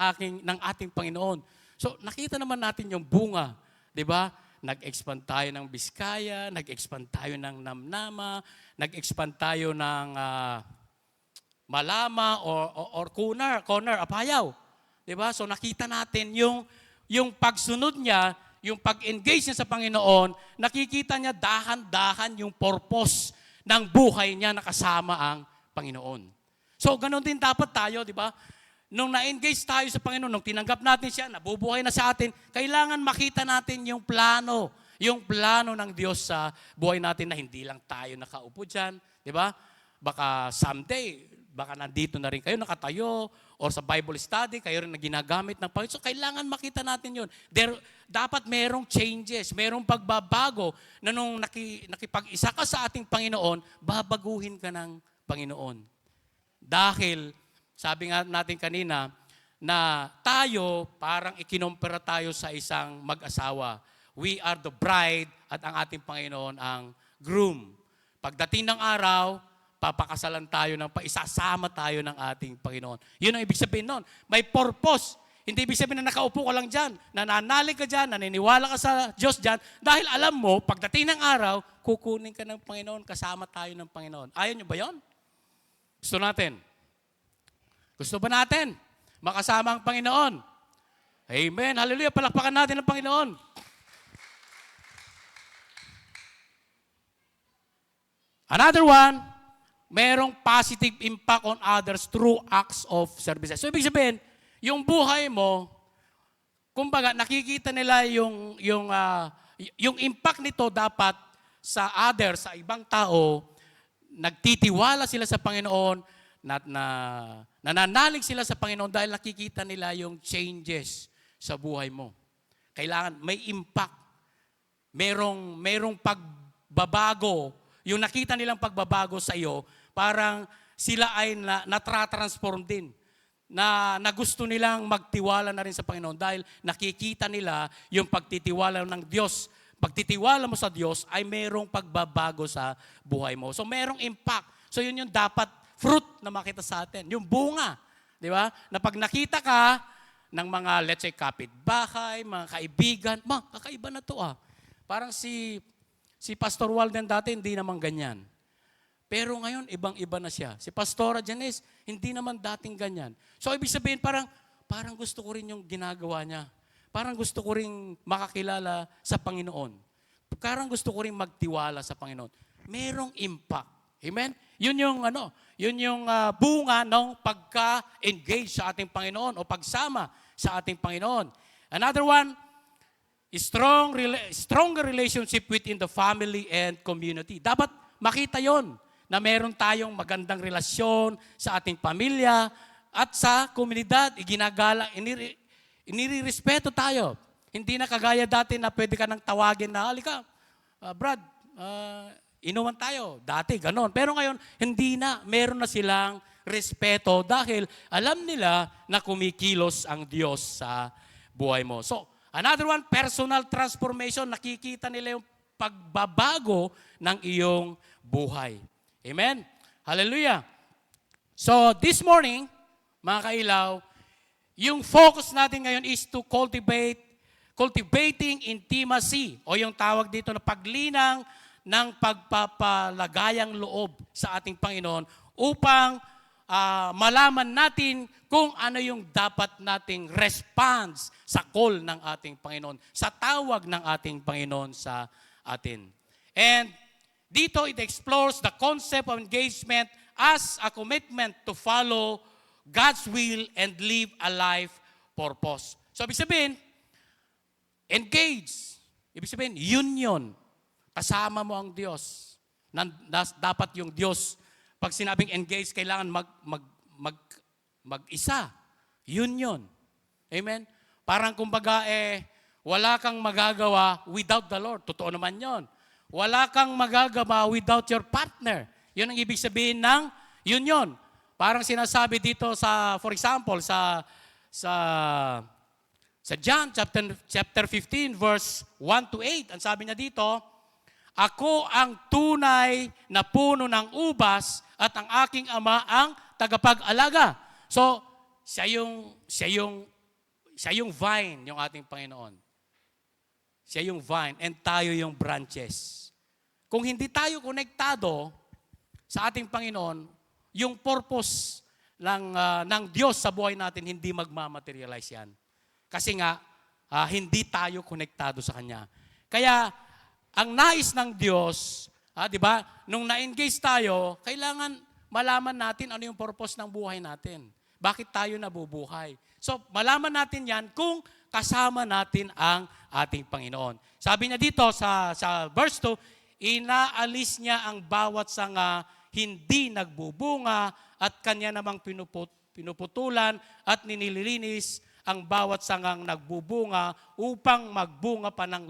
ating Panginoon. So nakita naman natin yung bunga, 'di ba? Nag-expand tayo ng Biskaya, nag-expand tayo ng Namnama, nag-expand tayo ng Malama or Corner, Apayao. 'Di ba? So nakita natin yung pagsunod niya, yung pag-engage niya sa Panginoon, nakikita niya dahan-dahan yung purpose ng buhay niya na kasama ang Panginoon. So, ganun din dapat tayo, di ba? Nung na-engage tayo sa Panginoon, nung tinanggap natin siya, nabubuhay na sa atin, kailangan makita natin yung plano ng Diyos sa buhay natin na hindi lang tayo nakaupo dyan, di ba? Baka someday, baka nandito na rin kayo, nakatayo, or sa Bible study, kayo rin na ginagamit ng Panginoon. So, kailangan makita natin yun. Dapat merong changes, merong pagbabago na nung nakipag-isa ka sa ating Panginoon, babaguhin ka ng Panginoon. Dahil sabi nga natin kanina, na tayo parang ikinompara tayo sa isang mag-asawa. We are the bride at ang ating Panginoon ang groom. Pagdating ng araw, papakasalan tayo isasama tayo ng ating Panginoon. Yun ang ibig sabihin nun. May purpose. Hindi ibig sabihin na nakaupo ka lang dyan, nananalig ka dyan, naniniwala ka sa Diyos dyan, dahil alam mo, pagdating ng araw, kukunin ka ng Panginoon, kasama tayo ng Panginoon. Ayaw nyo ba yun? Gusto natin? Gusto ba natin makasama ang Panginoon? Amen. Hallelujah. Palakpakan natin ang Panginoon. Another one, merong positive impact on others through acts of services. So, ibig sabihin, yung buhay mo, kumbaga, nakikita nila yung impact nito dapat sa others, sa ibang tao, nagtitiwala sila sa Panginoon, nananalig sila sa Panginoon dahil nakikita nila yung changes sa buhay mo. Kailangan may impact. Merong pagbabago. Yung nakita nilang pagbabago sa iyo, parang sila ay natratransform din. Na gusto nilang magtiwala na rin sa Panginoon dahil nakikita nila yung pagtitiwala ng Diyos. Pagtitiwala mo sa Diyos ay merong pagbabago sa buhay mo. So merong impact. So yun yung dapat fruit na makita sa atin. Yung bunga. Di ba? Na pag nakita ka ng mga, let's say, kapitbahay, mga kaibigan, kakaiba na to ah. Parang si Pastor Walden dati hindi naman ganyan. Pero ngayon, ibang-iba na siya. Si Pastora Janice, hindi naman dating ganyan. So, ibig sabihin, parang gusto ko rin yung ginagawa niya. Parang gusto ko rin makakilala sa Panginoon. Parang gusto ko rin magtiwala sa Panginoon. Merong impact. Amen? Yun yung bunga ng pagka-engage sa ating Panginoon o pagsama sa ating Panginoon. Another one, stronger relationship within the family and community. Dapat makita yon na meron tayong magandang relasyon sa ating pamilya at sa komunidad. Inirespeto tayo. Hindi na kagaya dati na pwede ka nang tawagin na, halika, Brad, inuman tayo. Dati, ganon. Pero ngayon, hindi na. Meron na silang respeto dahil alam nila na kumikilos ang Diyos sa buhay mo. So, another one, personal transformation. Nakikita nila yung pagbabago ng iyong buhay. Amen? Hallelujah. So, this morning, mga kailaw, yung focus natin ngayon is to cultivating intimacy o yung tawag dito na paglinang ng pagpapalagayang loob sa ating Panginoon upang malaman natin kung ano yung dapat nating response sa call ng ating Panginoon, sa tawag ng ating Panginoon sa atin. And dito, it explores the concept of engagement as a commitment to follow God's will and live a life purpose. So, ibig sabihin, engage. Ibig sabihin, union. Kasama mo ang Diyos. Dapat yung Diyos, pag sinabing engage, kailangan mag-isa. Union. Amen? Parang kumbaga, wala kang magagawa without the Lord. Totoo naman yon. Wala kang magagawa without your partner. Yun ang ibig sabihin ng union. Parang sinasabi dito for example, sa John chapter 15 verse 1 to 8. Ang sabi niya dito, ako ang tunay na puno ng ubas at ang aking ama ang tagapag-alaga. So, siya yung vine, yung ating Panginoon. Siya yung vine and tayo yung branches. Kung hindi tayo konektado sa ating Panginoon, yung purpose ng Diyos sa buhay natin, hindi magmamaterialize yan. Kasi nga, hindi tayo konektado sa Kanya. Kaya, ang nais ng Diyos, di ba, nung na-engage tayo, kailangan malaman natin ano yung purpose ng buhay natin. Bakit tayo nabubuhay? So, malaman natin yan kung kasama natin ang ating Panginoon. Sabi niya dito sa verse 2, inaalis niya ang bawat sanga hindi nagbubunga at kanya namang pinuputulan at ninililinis ang bawat sangang nagbubunga upang magbunga pa ng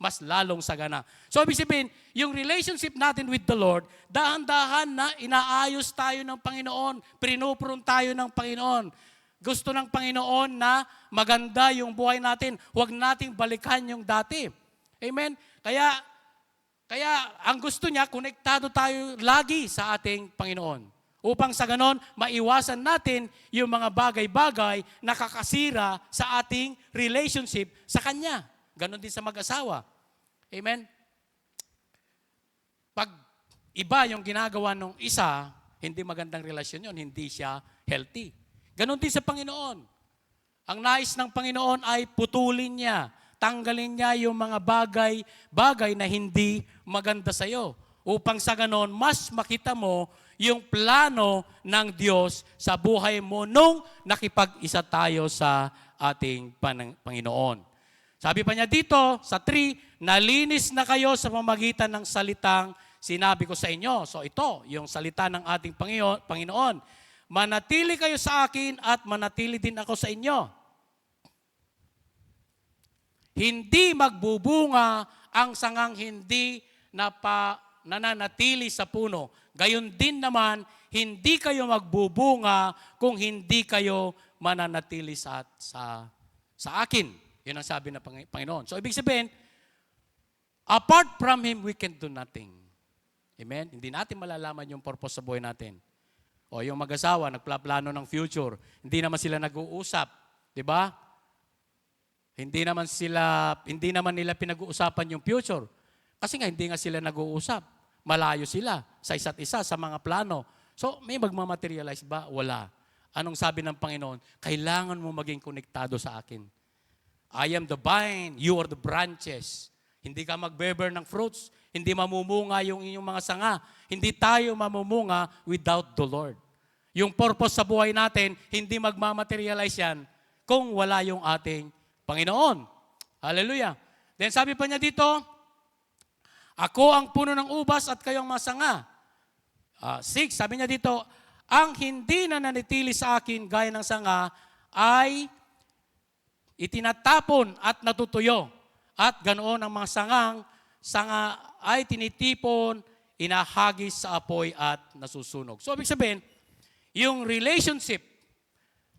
mas lalong sagana. So, ibig sabihin, yung relationship natin with the Lord, dahan-dahan na inaayos tayo ng Panginoon, pinupurong tayo ng Panginoon. Gusto ng Panginoon na maganda yung buhay natin. Huwag nating balikan yung dati. Amen? Kaya ang gusto niya, konektado tayo lagi sa ating Panginoon. Upang sa ganon, maiwasan natin yung mga bagay-bagay na kakasira sa ating relationship sa Kanya. Ganon din sa mag-asawa. Amen? Pag iba yung ginagawa ng isa, hindi magandang relasyon yun, hindi siya healthy. Ganon din sa Panginoon. Ang nais ng Panginoon ay putulin niya, tanggalin niya yung mga bagay na hindi maganda sa iyo. Upang sa ganon, mas makita mo yung plano ng Diyos sa buhay mo nung nakipag-isa tayo sa ating Panginoon. Sabi pa niya dito, sa 3, nalinis na kayo sa pamamagitan ng salitang sinabi ko sa inyo. So ito, yung salita ng ating Panginoon. Manatili kayo sa akin at manatili din ako sa inyo. Hindi magbubunga ang sangang hindi nananatili sa puno. Gayon din naman, hindi kayo magbubunga kung hindi kayo mananatili sa akin. Yun ang sabi ng Panginoon. So, ibig sabihin, apart from Him, we can do nothing. Amen? Hindi natin malalaman yung purpose sa buhay natin. O yung mag-asawa, nagplaplano ng future, hindi naman sila nag-uusap. Diba? Hindi naman nila pinag-uusapan yung future. Kasi nga, hindi nga sila nag-uusap. Malayo sila sa isa't isa, sa mga plano. So, may magmamaterialize ba? Wala. Anong sabi ng Panginoon? Kailangan mo maging konektado sa akin. I am the vine, you are the branches. Hindi ka magbeber ng fruits. Hindi mamumunga yung inyong mga sanga. Hindi tayo mamumunga without the Lord. Yung purpose sa buhay natin, hindi magmamaterialize yan kung wala yung ating Panginoon. Hallelujah. Then sabi pa niya dito, ako ang puno ng ubas at kayo ang mga sanga. 6, sabi niya dito, ang hindi nananatili sa akin gaya ng sanga ay itinatapon at natutuyo. At ganoon ang mga sanga ay tinitipon, inahagis sa apoy at nasusunog. So, ibig sabihin, yung relationship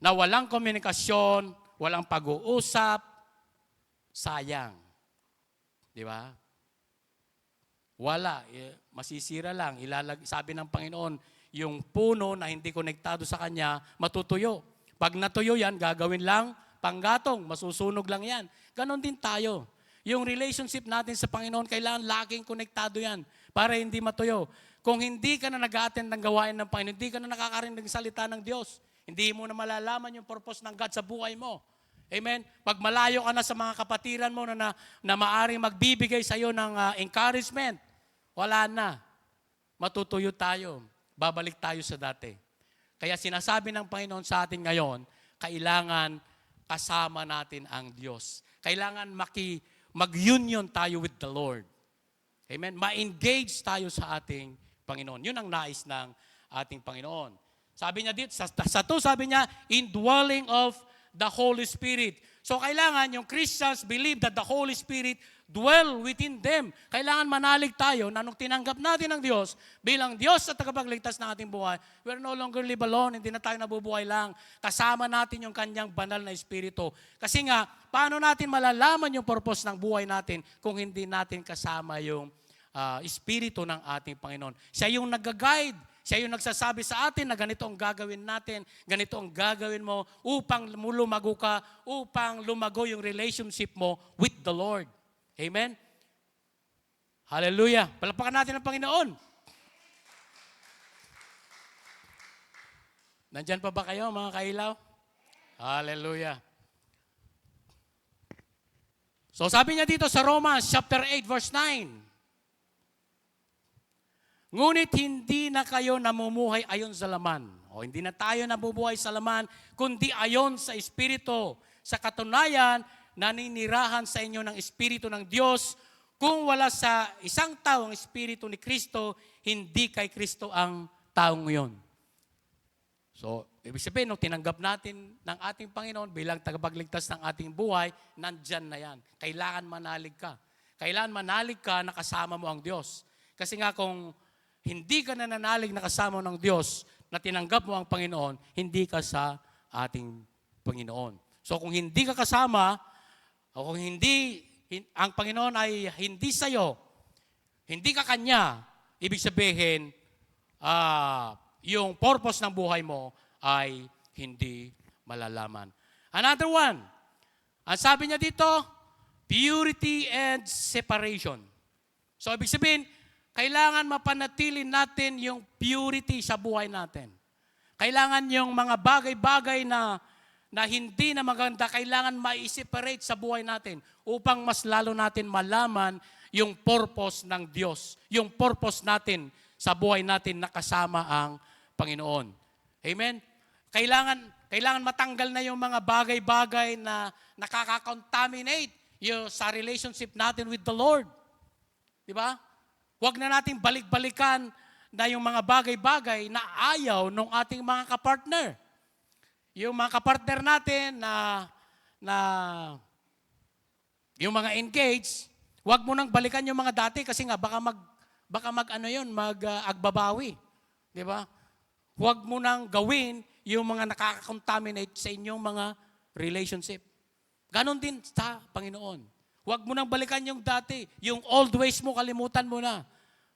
na walang komunikasyon, walang pag-uusap, sayang. Di ba? Wala. Masisira lang. Sabi ng Panginoon, yung puno na hindi konektado sa Kanya, matutuyo. Pag natuyo yan, gagawin lang panggatong, masusunog lang yan. Ganon din tayo. Yung relationship natin sa Panginoon, kailangan laging konektado yan para hindi matuyo. Kung hindi ka na nag-attend ng gawain ng Panginoon, hindi ka na nakakarinig ng salita ng Diyos, hindi mo na malalaman yung purpose ng God sa buhay mo. Amen? Pag malayo ka na sa mga kapatiran mo na maaring magbibigay sa iyo ng encouragement, wala na. Matutuyo tayo. Babalik tayo sa dati. Kaya sinasabi ng Panginoon sa atin ngayon, kailangan kasama natin ang Diyos. Kailangan mag-union tayo with the Lord. Amen? Ma-engage tayo sa ating Panginoon. Yun ang nais ng ating Panginoon. Sabi niya dito, sa 2, sabi niya, indwelling of the Holy Spirit. So kailangan yung Christians believe that the Holy Spirit dwell within them. Kailangan manalig tayo na nung tinanggap natin ang Diyos bilang Diyos at tagapagligtas ng ating buhay, we're no longer live alone, hindi na tayo nabubuhay lang. Kasama natin yung kanyang banal na Espiritu. Kasi nga, paano natin malalaman yung purpose ng buhay natin kung hindi natin kasama yung Espiritu ng ating Panginoon? Siya yung nag-guide. Siya yung nagsasabi sa atin na ganito ang gagawin natin, ganito ang gagawin mo upang lumago ka, upang lumago yung relationship mo with the Lord. Amen? Hallelujah. Palapakan natin ang Panginoon. Nandyan pa ba kayo, mga kailaw? Hallelujah. So sabi niya dito sa Romans chapter 8 verse 9, ngunit hindi na kayo namumuhay ayon sa laman. O hindi na tayo nabubuhay sa laman, kundi ayon sa Espiritu. Sa katunayan, naninirahan sa inyo ng Espiritu ng Diyos. Kung wala sa isang tao ang Espiritu ni Kristo, hindi kay Kristo ang taong yon. So, Ibig sabihin, nung tinanggap natin ng ating Panginoon bilang tagapagligtas ng ating buhay, nandyan na yan. Kailangan manalig ka. Kailangan manalig ka na kasama mo ang Diyos. Kasi nga kung hindi ka nananalig na kasama ng Diyos, na tinanggap mo ang Panginoon, hindi ka sa ating Panginoon. So kung hindi ka kasama, o kung ang Panginoon ay hindi sa'yo, hindi ka Kanya, ibig sabihin, yung purpose ng buhay mo ay hindi malalaman. Another one, ang sabi niya dito, purity and separation. So, ibig sabihin, kailangan mapanatili natin yung purity sa buhay natin. Kailangan yung mga bagay-bagay na hindi na maganda, kailangan ma-separate sa buhay natin upang mas lalo natin malaman yung purpose ng Diyos, yung purpose natin sa buhay natin na kasama ang Panginoon. Amen? Kailangan matanggal na yung mga bagay-bagay na nakaka-contaminate sa relationship natin with the Lord. Di ba? Huwag na nating balik-balikan na yung mga bagay-bagay na ayaw ng ating mga kapartner. Yung mga kapartner natin na yung mga engaged, huwag mo nang balikan yung mga dati kasi nga baka agbabawi. Di ba? Huwag mo nang gawin yung mga nakaka-contaminate sa inyong mga relationship. Ganon din sa Panginoon. Huwag mo nang balikan yung dati. Yung old ways mo, kalimutan mo na.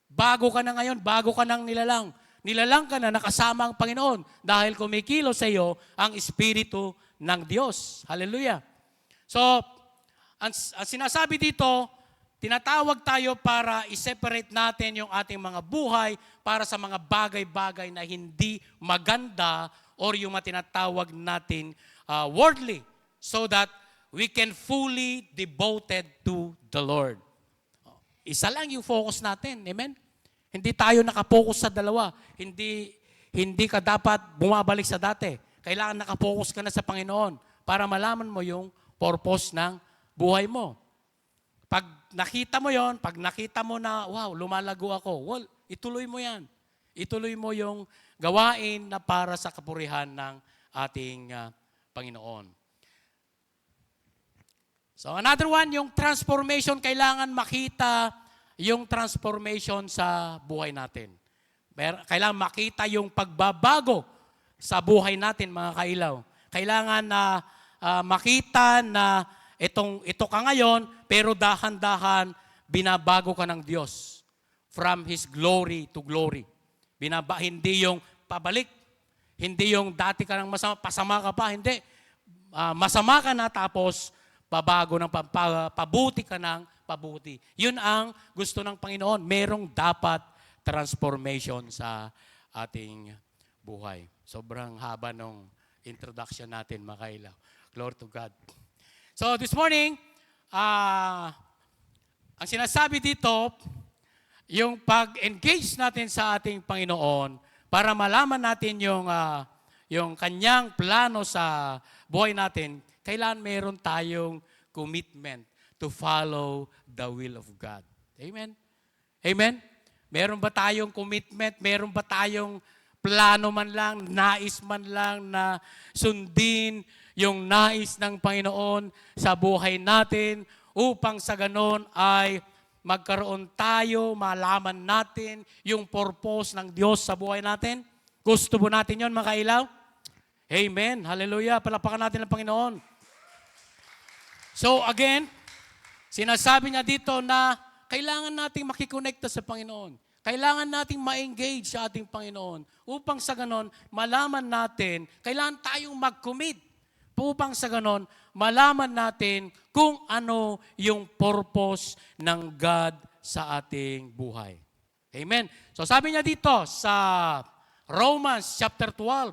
Bago ka na ngayon, bago ka nang nilalang. Nilalang ka na nakasama ang Panginoon dahil kumikilo sa iyo ang Espiritu ng Diyos. Hallelujah. So, ang sinasabi dito, tinatawag tayo para i-separate natin yung ating mga buhay para sa mga bagay-bagay na hindi maganda or yung tinatawag natin worldly so that we can fully devoted to the Lord. Isa lang yung focus natin. Amen? Hindi tayo nakapokus sa dalawa. Hindi ka dapat bumabalik sa dati. Kailangan nakapokus ka na sa Panginoon para malaman mo yung purpose ng buhay mo. Pag nakita mo yon, pag nakita mo na, wow, lumalago ako, well, ituloy mo yan. Ituloy mo yung gawain na para sa kapurihan ng ating Panginoon. So another one, yung transformation, kailangan makita yung transformation sa buhay natin. Kailangan makita yung pagbabago sa buhay natin, mga kailaw. Kailangan na makita na ito ka ngayon, pero dahan-dahan binabago ka ng Diyos. From His glory to glory. Hindi yung pabalik. Hindi yung dati ka ng masama, pasama ka pa. Hindi. Masama ka na tapos pabago ng pabuti ka ng pabuti. Yun ang gusto ng Panginoon. Merong dapat transformation sa ating buhay. Sobrang haba ng introduction natin, mga kailaw. Glory to God. So this morning, ang sinasabi dito, yung pag-engage natin sa ating Panginoon para malaman natin yung kanyang plano sa buhay natin, kailangan meron tayong commitment to follow the will of God. Amen? Amen? Meron ba tayong commitment? Meron ba tayong plano man lang, nais man lang na sundin yung nais ng Panginoon sa buhay natin upang sa ganon ay magkaroon tayo, malaman natin yung purpose ng Diyos sa buhay natin? Gusto po natin yon, mga kailaw? Amen. Hallelujah. Palapakan natin ang Panginoon. So again, sinasabi niya dito na kailangan nating makikonekta sa Panginoon. Kailangan nating ma-engage sa ating Panginoon upang sa ganon, malaman natin, kailangan tayong mag-commit upang sa ganon, malaman natin kung ano yung purpose ng God sa ating buhay. Amen. So sabi niya dito sa Romans chapter 12,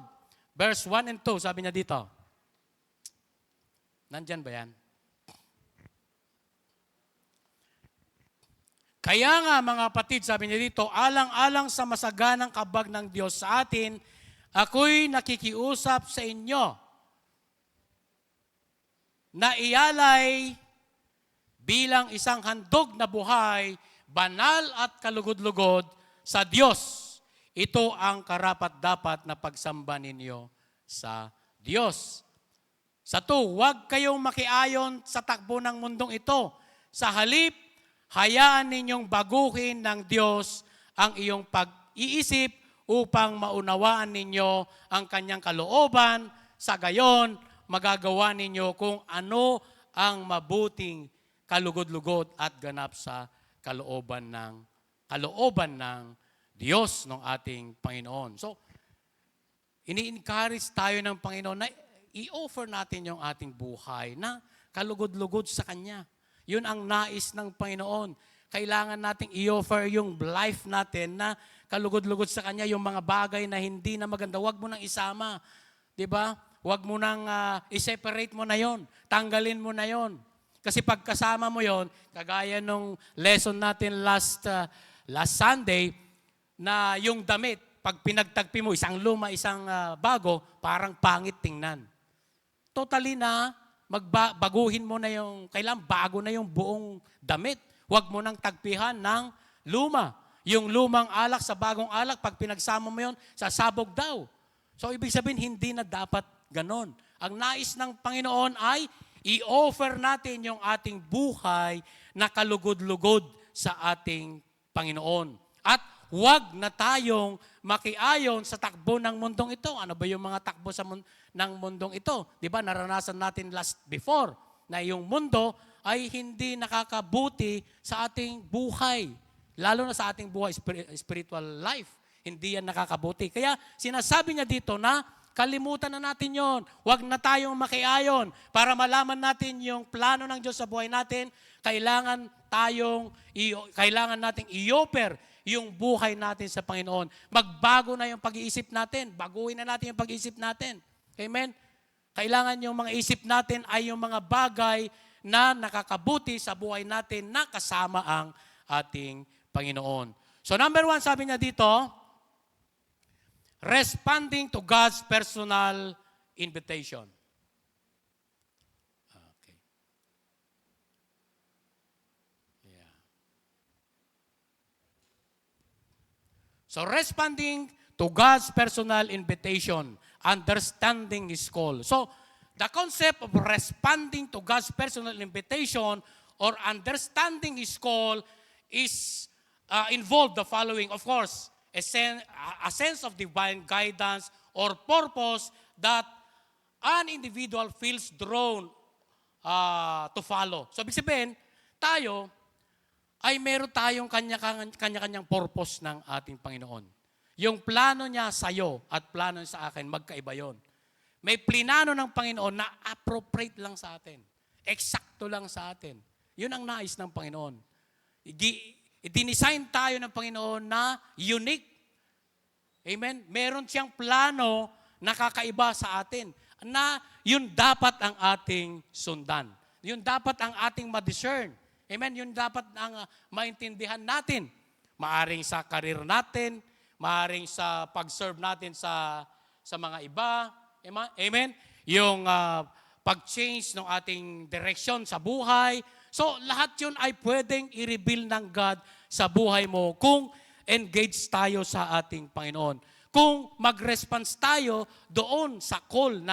verse 1 and 2, sabi niya dito. Nandyan ba yan? Kaya nga mga kapatid, sabi niya dito, alang-alang sa masaganang kabag ng Diyos sa atin, ako'y nakikiusap sa inyo na ialay bilang isang handog na buhay, banal at kalugod-lugod sa Diyos. Ito ang karapat-dapat na pagsamba ninyo sa Diyos. Sa 2, huwag kayong makiayon sa takbo ng mundong ito. Sa halip, hayaan ninyong baguhin ng Diyos ang iyong pag-iisip upang maunawaan ninyo ang kanyang kalooban. Sa gayon, magagawa ninyo kung ano ang mabuting kalugod-lugod at ganap sa kalooban ng Diyos ng ating Panginoon. So, ini-encourage tayo ng Panginoon na i-offer natin yung ating buhay na kalugod-lugod sa Kanya. Yun ang nais ng Panginoon. Kailangan nating i-offer yung life natin na kalugod-lugod sa Kanya, yung mga bagay na hindi na maganda. Huwag mo nang isama. Diba? Huwag mo nang i-separate mo na yon. Tanggalin mo na yon. Kasi pagkasama mo yon, kagaya nung lesson natin last Sunday, na yung damit, pag pinagtagpi mo, isang luma, isang bago, parang pangit tingnan. Totally na, baguhin mo na yung, kailangan bago na yung buong damit. Huwag mo nang tagpihan ng luma. Yung lumang alak sa bagong alak, pag pinagsama mo yon, sasabog daw. So, ibig sabihin, hindi na dapat ganon. Ang nais ng Panginoon ay i-offer natin yung ating buhay na kalugod-lugod sa ating Panginoon. At huwag na tayong makiayon sa takbo ng mundong ito. Ano ba yung mga takbo ng mundong ito? Di ba, naranasan natin before na yung mundo ay hindi nakakabuti sa ating buhay. Lalo na sa ating buhay, spiritual life. Hindi yan nakakabuti. Kaya sinasabi niya dito na kalimutan na natin yon. Huwag na tayong makiayon. Para malaman natin yung plano ng Diyos sa buhay natin, kailangan nating i-offer yung buhay natin sa Panginoon. Magbago na yung pag-iisip natin. Baguhin na natin yung pag-iisip natin. Amen? Kailangan yung mga isip natin ay yung mga bagay na nakakabuti sa buhay natin na kasama ang ating Panginoon. So number 1, sabi niya dito, responding to God's personal invitation. Okay. Yeah. So responding to God's personal invitation, understanding His call. So the concept of responding to God's personal invitation or understanding His call is involved the following. Of course, a sense of divine guidance or purpose that an individual feels drawn to follow. So, ibig sabihin, tayo ay meron tayong kanya-kanyang purpose ng ating Panginoon. Yung plano niya sa iyo at plano niya sa akin, magkaiba yon. May plinano ng Panginoon na appropriate lang sa atin. Eksakto lang sa atin. Yun ang nais ng Panginoon. I-design tayo ng Panginoon na unique. Amen? Meron siyang plano na kakaiba sa atin na yun dapat ang ating sundan. Yun dapat ang ating ma-discern. Amen? Yun dapat ang maintindihan natin. Maaring sa karir natin, maaring sa pag-serve natin sa mga iba. Amen? Yung pag-change ng ating direction sa buhay. So, lahat yun ay pwedeng i-reveal ng God sa buhay mo kung engage tayo sa ating Panginoon. Kung mag-response tayo doon sa call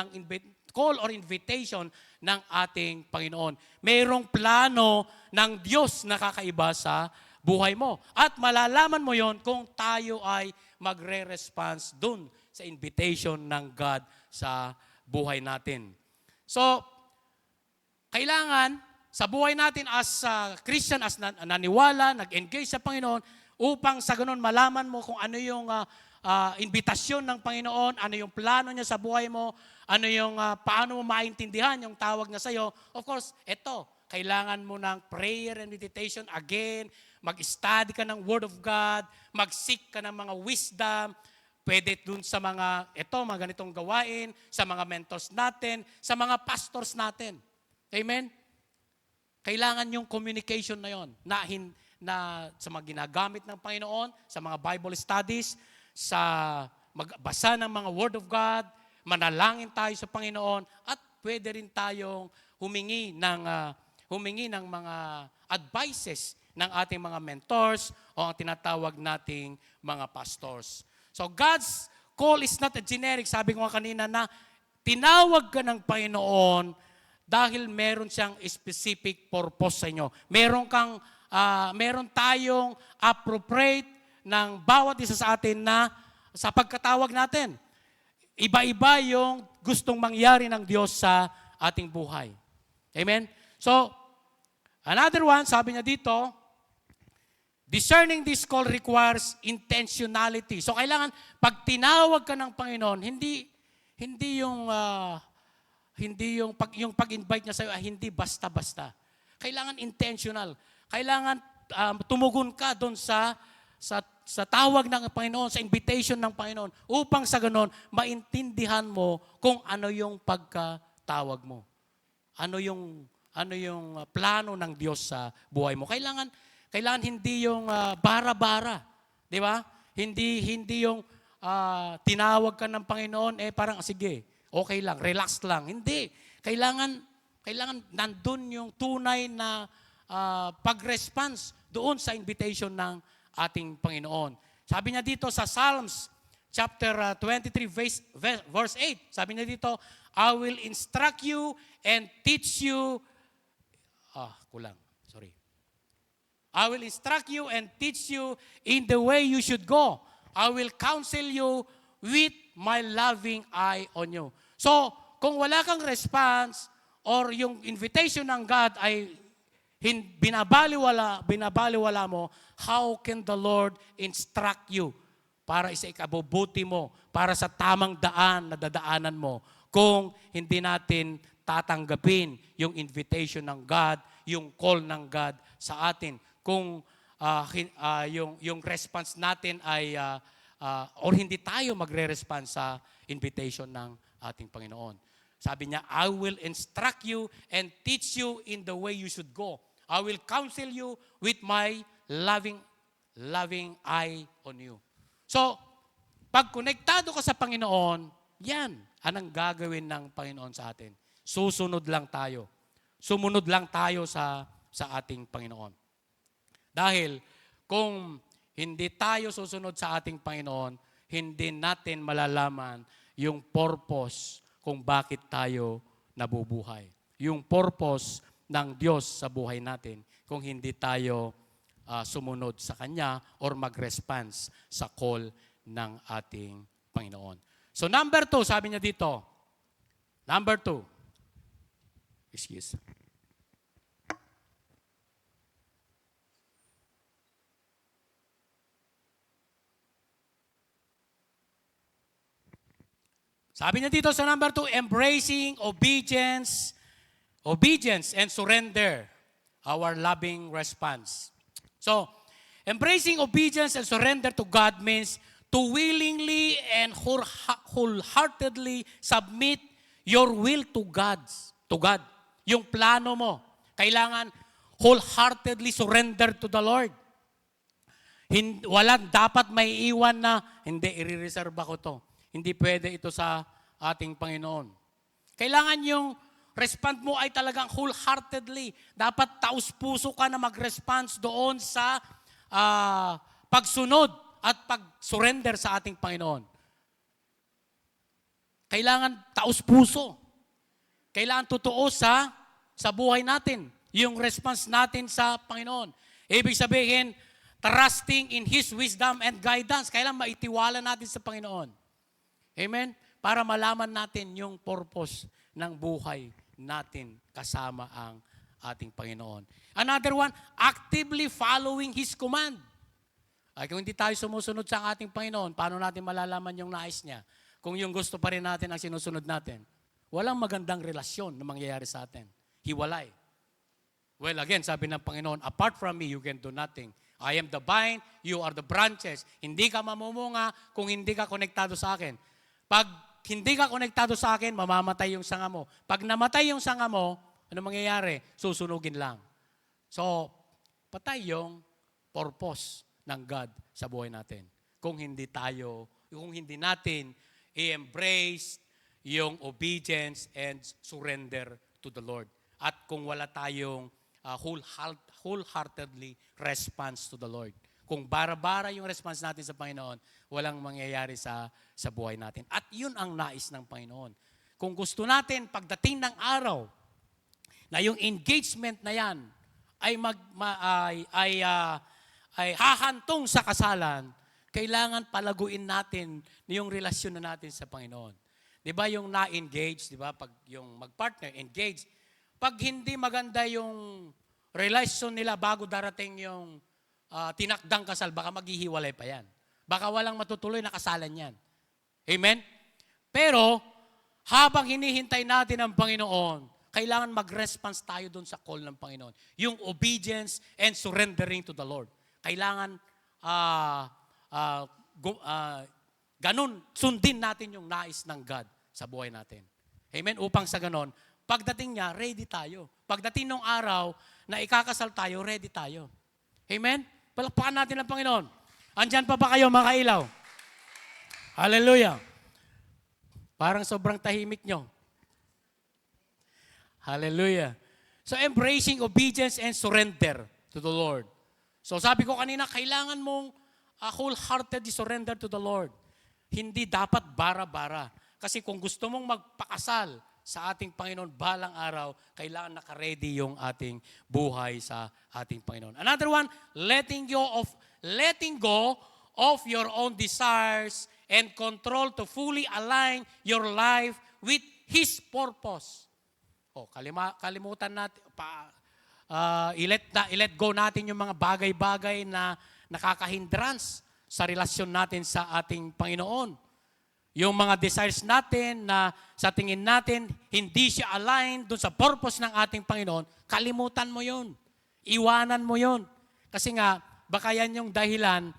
or invitation ng ating Panginoon. Mayroong plano ng Diyos na kakaiba sa buhay mo. At malalaman mo yon kung tayo ay magre-response doon sa invitation ng God sa buhay natin. So, kailangan sa buhay natin as Christian, as naniwala, nag-engage sa Panginoon, upang sa ganun malaman mo kung ano yung invitasyon ng Panginoon, ano yung plano niya sa buhay mo, ano yung paano mo maintindihan yung tawag niya sa iyo. Of course, ito, kailangan mo ng prayer and meditation again, mag-study ka ng Word of God, mag-seek ka ng mga wisdom, pwede dun sa mga ganitong gawain, sa mga mentors natin, sa mga pastors natin. Amen? Kailangan yung communication na yon na sa mga ginagamit ng Panginoon, sa mga Bible studies, sa magbasa ng mga Word of God, manalangin tayo sa Panginoon, at pwede rin tayong humingi ng mga advices ng ating mga mentors o ang tinatawag nating mga pastors. So God's call is not a generic. Sabi ko nga kanina na tinawag ka ng Panginoon dahil meron siyang specific purpose sa inyo. Meron tayong appropriate ng bawat isa sa atin na sa pagkatawag natin. Iba-iba yung gustong mangyari ng Diyos sa ating buhay. Amen? So, another one, sabi niya dito, discerning this call requires intentionality. So, kailangan, pag tinawag ka ng Panginoon, hindi yung pag-invite niya sa'yo, hindi basta-basta. Kailangan intentional. Kailangan tumugon ka doon sa tawag ng Panginoon, sa invitation ng Panginoon, upang sa ganon, maintindihan mo kung ano yung pagkatawag mo. Ano yung plano ng Diyos sa buhay mo. Kailangan hindi yung bara-bara. Di ba? Hindi yung tinawag ka ng Panginoon, parang sige, okay lang, relax lang. Hindi. Kailangan nandun yung tunay na pag-response doon sa invitation ng ating Panginoon. Sabi niya dito sa Psalms chapter 23 verse 8, sabi niya dito, I will instruct you and teach you I will instruct you and teach you in the way you should go. I will counsel you with my loving eye on you. So, kung wala kang response or yung invitation ng God ay binabaliwala mo, how can the Lord instruct you para sa ikabubuti mo, para sa tamang daan na dadaanan mo, kung hindi natin tatanggapin yung invitation ng God, yung call ng God sa atin. Kung yung response natin ay or hindi tayo magre-response sa invitation ng ating Panginoon. Sabi niya, I will instruct you and teach you in the way you should go. I will counsel you with my loving eye on you. So, pag konektado ka sa Panginoon, yan, anong gagawin ng Panginoon sa atin? Susunod lang tayo. Sumunod lang tayo sa ating Panginoon. Dahil kung hindi tayo susunod sa ating Panginoon, hindi natin malalaman yung purpose kung bakit tayo nabubuhay. Yung purpose ng Diyos sa buhay natin kung hindi tayo sumunod sa Kanya or mag-response sa call ng ating Panginoon. So number 2, sabi niya dito, number 2, excuse. Sabi niya dito sa number 2, embracing obedience and surrender, our loving response. So, embracing obedience and surrender to God means to willingly and wholeheartedly submit your will to God. Yung plano mo, kailangan wholeheartedly surrender to the Lord. Walang dapat may iwan na, hindi, i-reserve ko to. Hindi pwede ito sa ating Panginoon. Kailangan yung respond mo ay talagang wholeheartedly. Dapat taus-puso ka na mag-response doon sa pagsunod at pag-surrender sa ating Panginoon. Kailangan taus-puso. Kailangan totoo sa buhay natin. Yung response natin sa Panginoon. Ibig sabihin, trusting in His wisdom and guidance. Kailangan maitiwala natin sa Panginoon. Amen? Para malaman natin yung purpose ng buhay natin kasama ang ating Panginoon. Another one, actively following His command. Ay, kung hindi tayo sumusunod sa ating Panginoon, paano natin malalaman yung nais niya? Kung yung gusto pa rin natin ang sinusunod natin, walang magandang relasyon na mangyayari sa atin. Hiwalay. Well, again, sabi ng Panginoon, apart from me, you can do nothing. I am the vine, you are the branches. Hindi ka mamumunga kung hindi ka konektado sa akin. Pag hindi ka konektado sa akin, mamamatay yung sanga mo. Pag namatay yung sanga mo, ano mangyayari? Susunugin lang. So, patay yung purpose ng God sa buhay natin. Kung hindi natin i-embrace yung obedience and surrender to the Lord. At kung wala tayong wholeheartedly response to the Lord. Kung bara-bara yung response natin sa Panginoon, walang mangyayari sa buhay natin. At yun ang nais ng Panginoon. Kung gusto natin, pagdating ng araw, na yung engagement na yan ay hahantong sa kasalan, kailangan palaguin natin yung relasyon na natin sa Panginoon. Di ba yung na-engage, di ba? Pag yung mag-partner, engage. Pag hindi maganda yung relasyon nila bago darating yung tinakdang kasal, baka maghihiwalay pa yan. Baka walang matutuloy na kasalan yan. Amen? Pero, habang hinihintay natin ang Panginoon, kailangan mag-response tayo doon sa call ng Panginoon. Yung obedience and surrendering to the Lord. Kailangan ganun, sundin natin yung nais ng God sa buhay natin. Amen? Upang sa ganon, pagdating niya, ready tayo. Pagdating ng araw na ikakasal tayo, ready tayo. Amen? Palakpakan natin ang Panginoon. Andyan pa ba kayo, mga kailaw? Hallelujah. Parang sobrang tahimik nyo. Hallelujah. So, embracing obedience and surrender to the Lord. So, sabi ko kanina, kailangan mong wholeheartedly surrender to the Lord. Hindi dapat bara-bara. Kasi kung gusto mong magpakasal sa ating Panginoon balang araw, kailangan naka-ready yung ating buhay sa ating Panginoon. Another one, letting go of your own desires and control to fully align your life with His purpose. Kalimutan natin, i-let go natin yung mga bagay-bagay na nakakahindrance sa relasyon natin sa ating Panginoon. Yung mga desires natin na sa tingin natin, hindi siya aligned dun sa purpose ng ating Panginoon, kalimutan mo yun. Iwanan mo yun. Kasi nga, baka yan yung dahilan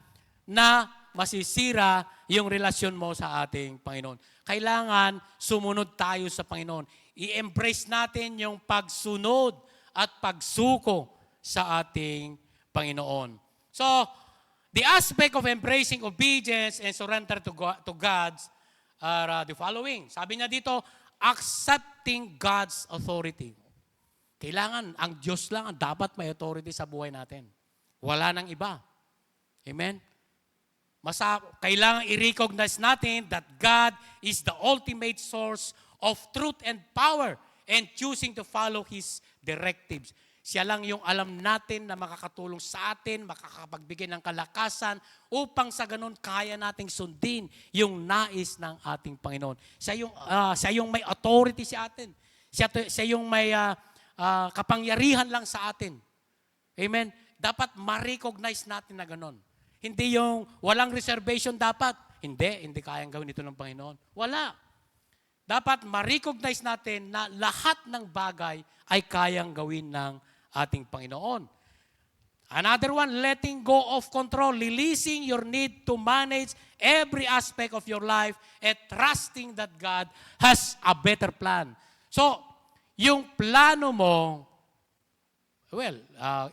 na masisira yung relasyon mo sa ating Panginoon. Kailangan sumunod tayo sa Panginoon. I-embrace natin yung pagsunod at pagsuko sa ating Panginoon. So, the aspect of embracing obedience and surrender to God are the following. Sabi niya dito, accepting God's authority. Kailangan, ang Diyos lang ang dapat may authority sa buhay natin. Wala nang iba. Amen? Kailangan i-recognize natin that God is the ultimate source of truth and power and choosing to follow His directives. Siya lang yung alam natin na makakatulong sa atin, makakapagbigay ng kalakasan upang sa ganun kaya nating sundin yung nais ng ating Panginoon. Siya yung may authority sa atin. Siya yung may kapangyarihan lang sa atin. Amen? Dapat ma-recognize natin na ganun. Hindi yung walang reservation dapat. Hindi kayang gawin ito ng Panginoon. Wala. Dapat ma-recognize natin na lahat ng bagay ay kayang gawin ng ating Panginoon. Another one, letting go of control, releasing your need to manage every aspect of your life and trusting that God has a better plan. So, yung plano mo,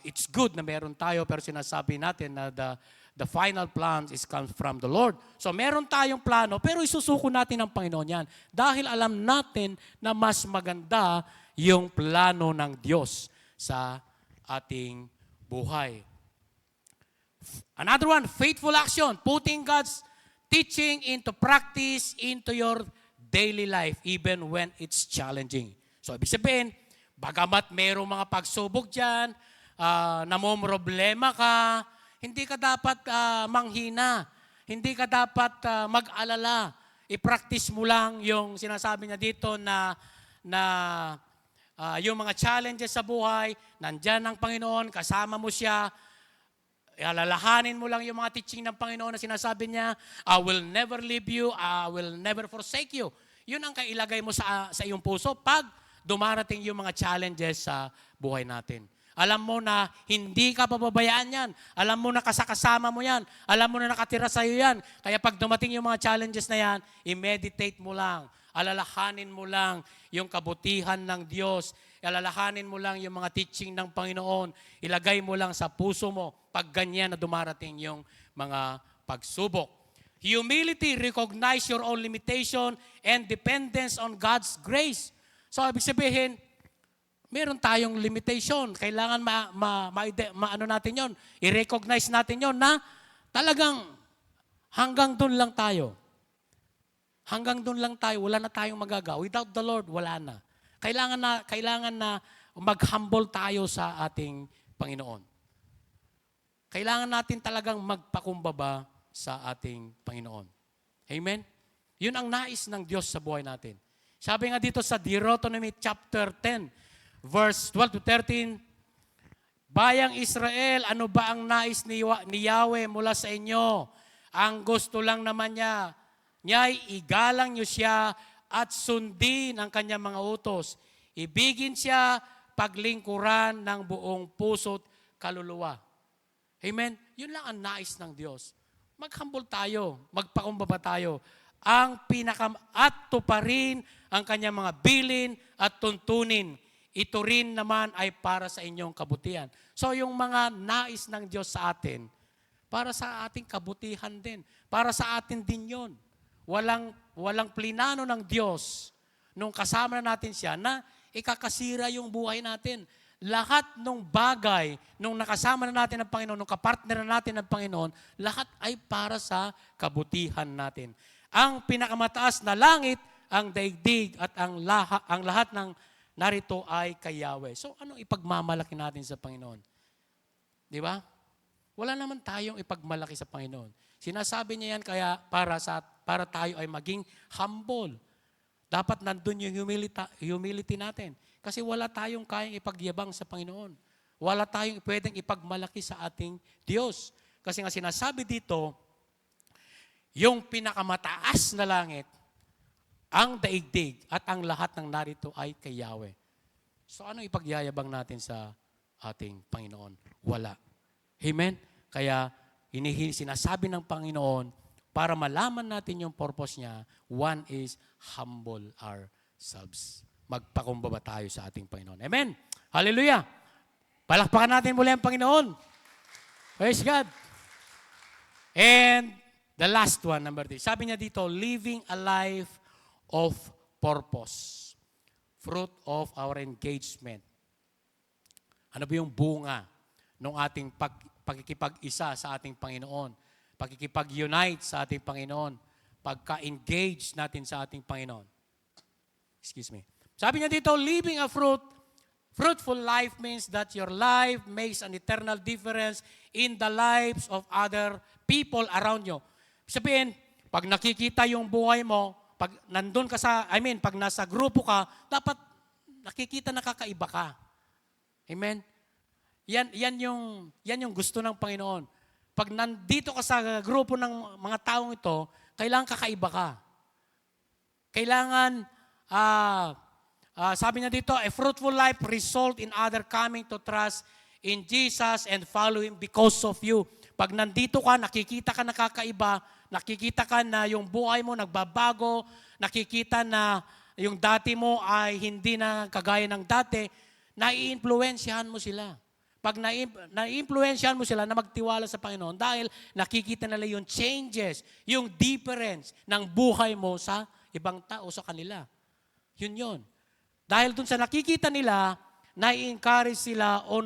it's good na meron tayo, pero sinasabi natin na the final plan comes from the Lord. So, meron tayong plano, pero isusuko natin ng Panginoon yan. Dahil alam natin na mas maganda yung plano ng Diyos sa ating buhay. Another one, faithful action. Putting God's teaching into practice into your daily life, even when it's challenging. So, ibig sabihin, bagamat mayroong mga pagsubok dyan, namomroblema ka, hindi ka dapat manghina. Hindi ka dapat mag-alala. I-practice mo lang yung sinasabi niya dito na yung mga challenges sa buhay, nandyan ang Panginoon, kasama mo siya, alalahanin mo lang yung mga teaching ng Panginoon na sinasabi niya, I will never leave you, I will never forsake you. Yun ang kailagay mo sa iyong puso pag dumarating yung mga challenges sa buhay natin. Alam mo na hindi ka pababayaan yan. Alam mo na kasama mo yan. Alam mo na nakatira sa iyo yan. Kaya pag dumating yung mga challenges na yan, i-meditate mo lang. Alalahanin mo lang yung kabutihan ng Diyos. Alalahanin mo lang yung mga teaching ng Panginoon. Ilagay mo lang sa puso mo pag ganyan na dumarating yung mga pagsubok. Humility, recognize your own limitation and dependence on God's grace. So, ibig sabihin, meron tayong limitation. Kailangan ano natin yon, i-recognize natin yon na talagang hanggang doon lang tayo. Hanggang doon lang tayo, wala na tayong magagawa. Without the Lord, wala na. Kailangan na mag-humble tayo sa ating Panginoon. Kailangan natin talagang magpakumbaba sa ating Panginoon. Amen? Yun ang nais ng Diyos sa buhay natin. Sabi nga dito sa Deuteronomy chapter 10, verse 12 to 13, Bayang Israel, ano ba ang nais ni Yahweh mula sa inyo? Ang gusto lang naman niya'y igalang niyo siya at sundin ang kanyang mga utos. Ibigin siya, paglingkuran ng buong puso't kaluluwa. Amen? Yun lang ang nais ng Diyos. Mag-humble tayo, magpakumbaba tayo. At tuparin ang kanyang mga bilin at tuntunin. Ito rin naman ay para sa inyong kabutihan. So yung mga nais ng Diyos sa atin, para sa ating kabutihan din. Para sa atin din yun. Walang plinano ng Diyos nung kasama natin siya na ikakasira yung buhay natin. Lahat ng bagay nung nakasama na natin ng Panginoon, nung kapartner na natin ng Panginoon, lahat ay para sa kabutihan natin. Ang pinakamataas na langit, ang daigdig at ang lahat ng narito ay kay Yahweh. So anong ipagmamalaki natin sa Panginoon? Di ba? Wala naman tayong ipagmalaki sa Panginoon. Sinasabi niya yan kaya para tayo ay maging humble. Dapat nandun yung humility natin. Kasi wala tayong kayang ipagyabang sa Panginoon. Wala tayong pwedeng ipagmalaki sa ating Diyos. Kasi nga sinasabi dito, yung pinakamataas na langit, ang daigdig at ang lahat ng narito ay kay Yahweh. So ano ipagyayabang natin sa ating Panginoon? Wala. Amen? Kaya sinasabi ng Panginoon, para malaman natin yung purpose niya, one is humble ourselves. Magpakumbaba tayo sa ating Panginoon. Amen? Hallelujah! Palakpakan natin muli ang Panginoon. Praise God! And the last one, number 3. Sabi niya dito, living a life of purpose. Fruit of our engagement. Ano ba yung bunga ng ating pagkikipag-isa sa ating Panginoon? Pagkikipag-unite sa ating Panginoon? Pagka-engage natin sa ating Panginoon? Excuse me. Sabi niya dito, living a fruitful life means that your life makes an eternal difference in the lives of other people around you. Sabihin, pag nakikita yung buhay mo, pag nandun ka pag nasa grupo ka, dapat nakikita na kakaiba ka. Amen? Yan yung gusto ng Panginoon. Pag nandito ka sa grupo ng mga taong ito, kailangan kakaiba ka. Kailangan, sabi niya dito, a fruitful life result in other coming to trust in Jesus and follow Him because of you. Pag nandito ka, nakikita ka na kakaiba, nakikita ka na yung buhay mo nagbabago, nakikita na yung dati mo ay hindi na kagaya ng dati, nai-influensyahan mo sila. Pag na-influensyahan mo sila na magtiwala sa Panginoon dahil nakikita nila yung changes, yung difference ng buhay mo sa ibang tao, sa kanila. Yun. Dahil dun sa nakikita nila, nai-encourage sila o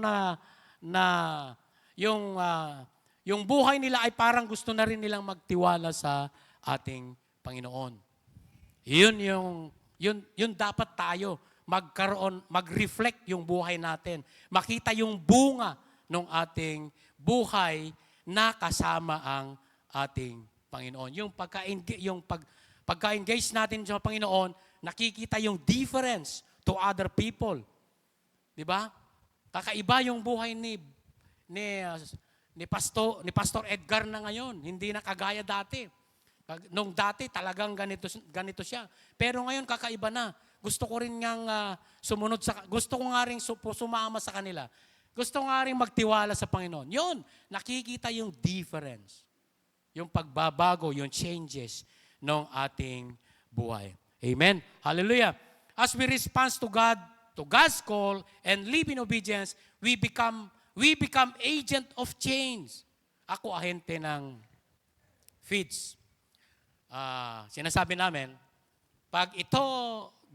yung buhay nila ay parang gusto na rin nilang magtiwala sa ating Panginoon. Yun dapat tayo mag-reflect yung buhay natin. Makita yung bunga ng ating buhay na kasama ang ating Panginoon. Yung pagka-engage natin sa Panginoon, nakikita yung difference to other people. Di ba? Kakaiba yung buhay ni Pastor Edgar na ngayon. Hindi na kagaya dati. Nung dati talagang ganito siya. Pero ngayon kakaiba na. Gusto ko rin ngang gusto ko nga rin sumama sa kanila. Gusto ko nga rin magtiwala sa Panginoon. Yun, nakikita yung difference. Yung pagbabago, yung changes ng ating buhay. Amen? Hallelujah. As we respond to God's call and live in obedience, we become agent of change. Ako ahente ng feeds. Sinasabi namin, pag ito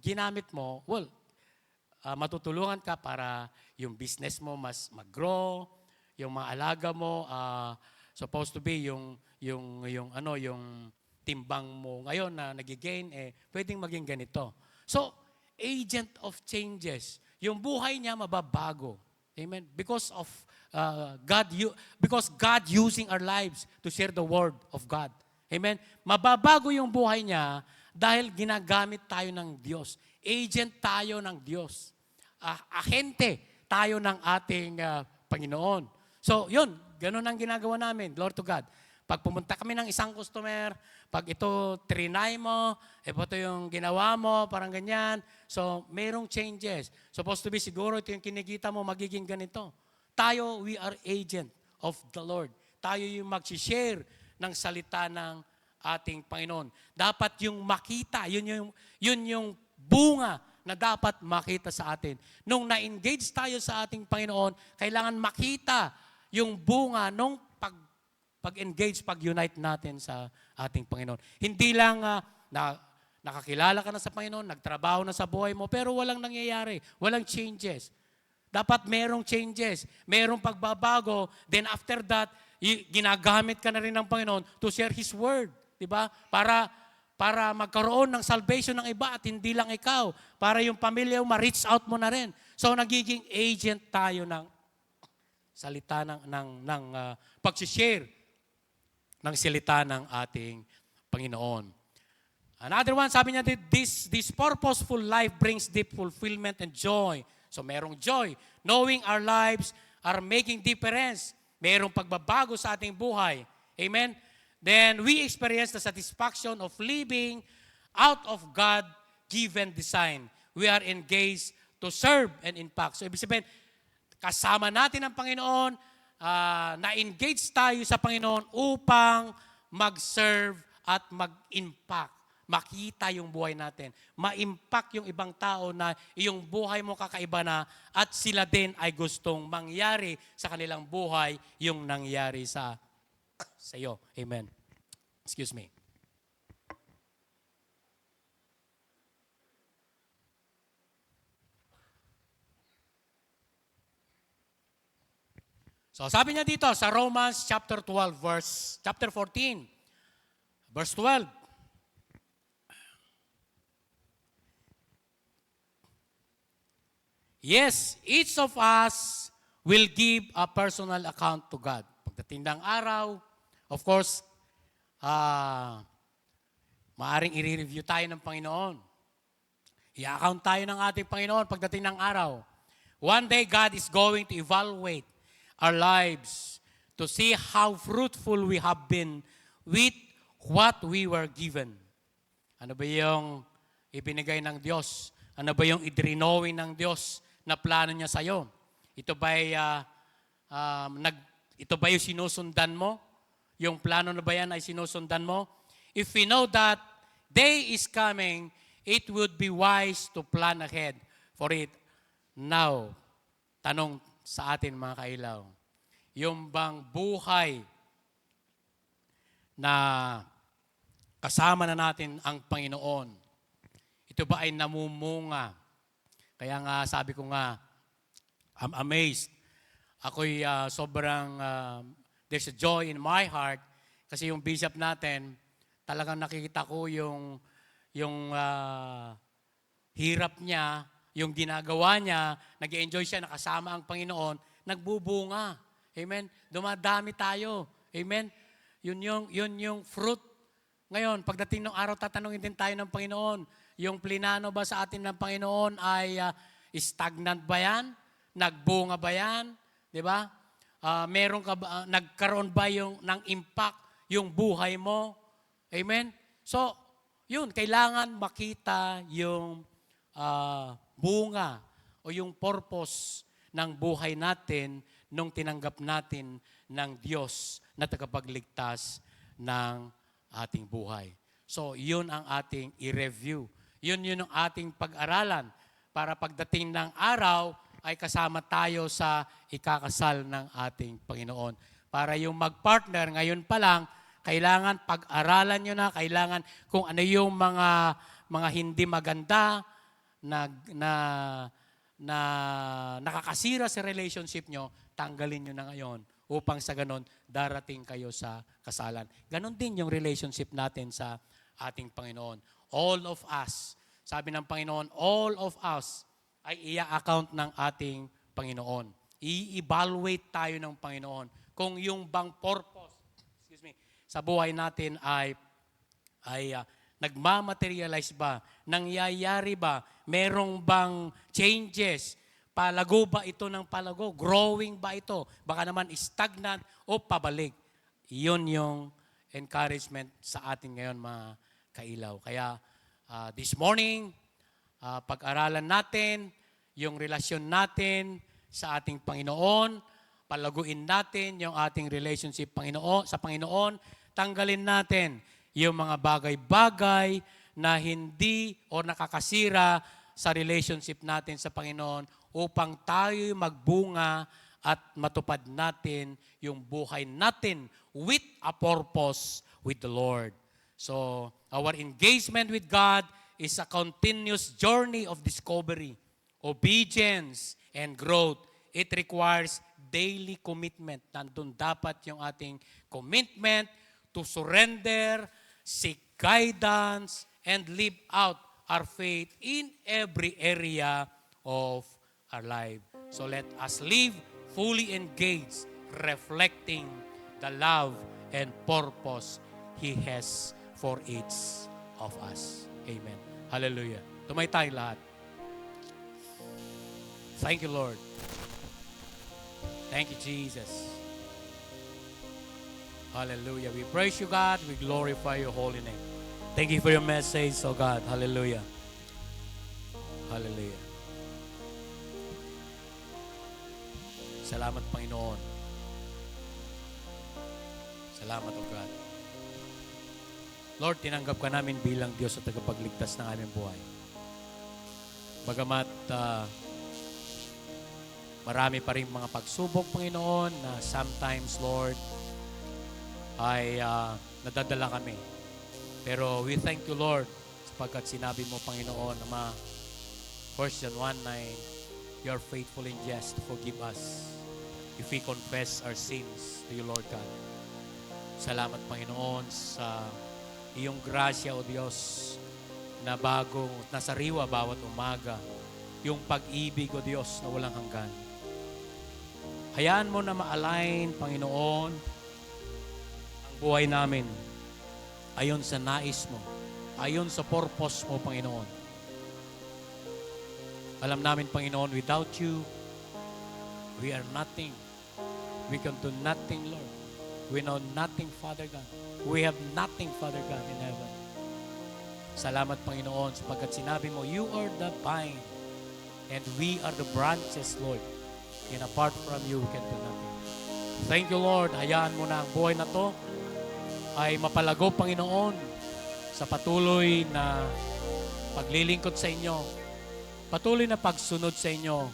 ginamit mo, matutulungan ka para yung business mo mas mag-grow, yung mga alaga mo supposed to be yung timbang mo ngayon na nagigain pwedeng maging ganito. So, agent of changes. Yung buhay niya mababago. Amen. Because of because God using our lives to share the word of God. Amen. Mababago yung buhay niya dahil ginagamit tayo ng Diyos. Agent tayo ng Diyos. Ahente tayo ng ating Panginoon. So, yun, ganun ang ginagawa namin. Glory to God. Pag pumunta kami ng isang customer, pag ito trinay mo, ito yung ginawa mo, parang ganyan. So, mayroong changes. Supposed to be siguro ito yung kinikita mo, magiging ganito. Tayo, we are agent of the Lord. Tayo yung mag-share ng salita ng ating Panginoon. Dapat yung makita, yun yung bunga na dapat makita sa atin. Nung na-engage tayo sa ating Panginoon, kailangan makita yung bunga nung pag-engage, pag-unite natin sa ating Panginoon. Hindi lang nakakilala ka na sa Panginoon, nagtrabaho na sa buhay mo, pero walang nangyayari, walang changes. Dapat merong changes, merong pagbabago, then after that, ginagamit ka na rin ng Panginoon to share His Word. Diba? Para magkaroon ng salvation ng iba at hindi lang ikaw. Para yung pamilya mo, ma-reach out mo na rin. So, nagiging agent tayo ng salita ng pag-share ng salita ng ating Panginoon. Another one, sabi niya, this purposeful life brings deep fulfillment and joy. So, merong joy. Knowing our lives are making difference. Merong pagbabago sa ating buhay. Amen? Then, we experience the satisfaction of living out of God-given design. We are engaged to serve and impact. So, ibig sabihin, kasama natin ang Panginoon, na-engage tayo sa Panginoon upang mag-serve at mag-impact. Makita yung buhay natin. Ma-impact yung ibang tao na yung buhay mo kakaiba na at sila din ay gustong mangyari sa kanilang buhay yung nangyari sa iyo. Amen. Excuse me. So sabi niya dito sa Romans chapter 14, verse 12. Yes, each of us will give a personal account to God. Pagdating ng araw, of course, maaring i-review tayo ng Panginoon. I-account tayo ng ating Panginoon pagdating ng araw. One day, God is going to evaluate our lives to see how fruitful we have been with what we were given. Ano ba yung ibinigay ng Diyos? Ano ba yung idrinowin ng Diyos na plano niya sa'yo? Ito ba'y yung sinusundan mo? Yung plano na ba yan ay sinusundan mo? If we know that day is coming, it would be wise to plan ahead for it. Now, tanong sa atin mga kailaw, yung bang buhay na kasama na natin ang Panginoon, ito ba ay namumunga? Kaya nga sabi ko nga, I'm amazed. Ako'y sobrang, there's a joy in my heart kasi yung bishop natin, talagang nakikita ko yung hirap niya, yung ginagawa niya, nag-enjoy siya, nakasama ang Panginoon, nagbubunga. Amen? Dumadami tayo. Amen? Yun yung fruit. Ngayon, pagdating ng araw, tatanungin din tayo ng Panginoon, yung plinano ba sa atin ng Panginoon ay stagnant ba yan? Nagbunga ba yan? Di ba? Meron ka ba, nagkaroon ba ng impact yung buhay mo? Amen? So, yun, kailangan makita yung bunga o yung purpose ng buhay natin nung tinanggap natin ng Diyos na tagapagligtas ng ating buhay. So, yun ang ating i-review. Yun ang ating pag-aralan para pagdating ng araw ay kasama tayo sa ikakasal ng ating Panginoon. Para yung mag-partner ngayon pa lang, kailangan pag-aralan nyo na, kailangan kung ano yung mga hindi maganda na na nakakasira sa relationship nyo, tanggalin nyo na ngayon upang sa ganon darating kayo sa kasalan. Ganon din yung relationship natin sa ating Panginoon. All of us, sabi ng Panginoon, all of us ay i-account ng ating Panginoon. I-evaluate tayo ng Panginoon kung yung bang purpose, sa buhay natin ay nagmamaterialize ba? Nangyayari ba? Merong bang changes? Palago ba ito ng palago? Growing ba ito? Baka naman stagnant o pabalik. Iyon yung encouragement sa atin ngayon, mga kailaw. Kaya this morning, pag-aralan natin yung relasyon natin sa ating Panginoon, palaguin natin yung ating relationship sa Panginoon, tanggalin natin yung mga bagay-bagay na hindi o nakakasira sa relationship natin sa Panginoon upang tayo magbunga at matupad natin yung buhay natin with a purpose with the Lord. So, our engagement with God is a continuous journey of discovery, obedience, and growth. It requires daily commitment. Nandun dapat yung ating commitment to surrender, seek guidance, and live out our faith in every area of our life. So let us live fully engaged, reflecting the love and purpose He has for each of us. Amen. Hallelujah. Tumay tayong lahat. Thank you, Lord. Thank you, Jesus. Hallelujah. We praise you, God. We glorify your holy name. Thank you for your message, oh God. Hallelujah. Hallelujah. Salamat, Panginoon. Salamat, oh God. Lord, tinanggap ka namin bilang Diyos at tagapagligtas ng aming buhay. Bagamat marami pa rin mga pagsubok, Panginoon, na sometimes, Lord, ay nadadala kami. Pero we thank you, Lord, sapagkat sinabi mo, Panginoon, na 1 John 1:9, you are faithful and just to forgive us if we confess our sins to you, Lord God. Salamat, Panginoon, sa iyong grasya, O Diyos, na bagong nasariwa bawat umaga. Yung pag-ibig, O Diyos, na walang hanggan. Hayaan mo na ma-align, Panginoon, ang buhay namin ayon sa nais mo, ayon sa purpose mo, Panginoon. Alam namin, Panginoon, without you, we are nothing. We can do nothing, Lord. We know nothing, Father God. We have nothing, Father God, in heaven. Salamat, Panginoon, sapagkat sinabi mo, you are the vine, and we are the branches, Lord. And apart from you, we can do nothing. Thank you, Lord. Hayaan mo na ang buhay na to ay mapalago, Panginoon, sa patuloy na paglilingkod sa inyo, patuloy na pagsunod sa inyo,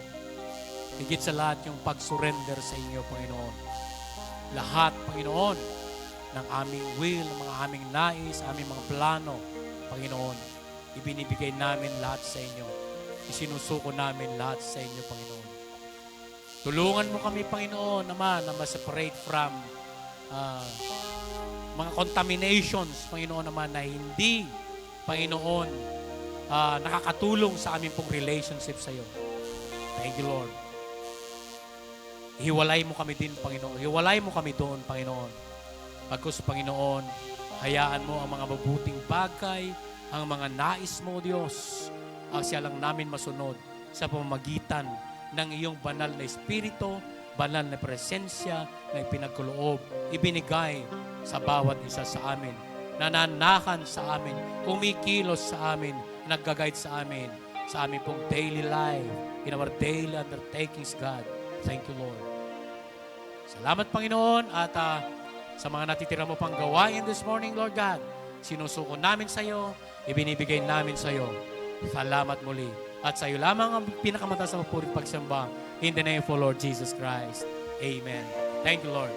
higit sa lahat yung pag-surrender sa inyo, Panginoon. Lahat, Panginoon, ng aming will, ng mga aming nais, aming mga plano, Panginoon, ibinibigay namin lahat sa inyo. Isinusuko namin lahat sa inyo, Panginoon. Tulungan mo kami, Panginoon, naman na ma-separate from mga contaminations, Panginoon, naman na hindi, Panginoon, nakakatulong sa aming pong relationship sa iyo. Thank you, Lord. Hiwalay mo kami din, Panginoon. Hiwalay mo kami doon, Panginoon. Pagkus, Panginoon, hayaan mo ang mga mabuting bagay, ang mga nais mo, Diyos, ang siya lang namin masunod sa pamamagitan ng iyong banal na espiritu, banal na presensya na ipinagkaloob, ibinigay sa bawat isa sa amin, nananakan sa amin, kumikilos sa amin, nag-guide sa amin pong daily life, in our daily undertakings, God. Thank you, Lord. Salamat, Panginoon, at sa mga natitira mo pang gawain this morning, Lord God, sinusuko namin sa iyo, ibinibigay namin sa iyo. Salamat muli. At sa iyo lamang ang pinakamataas na mapurit pagsamba. In the name of Lord Jesus Christ. Amen. Thank you, Lord.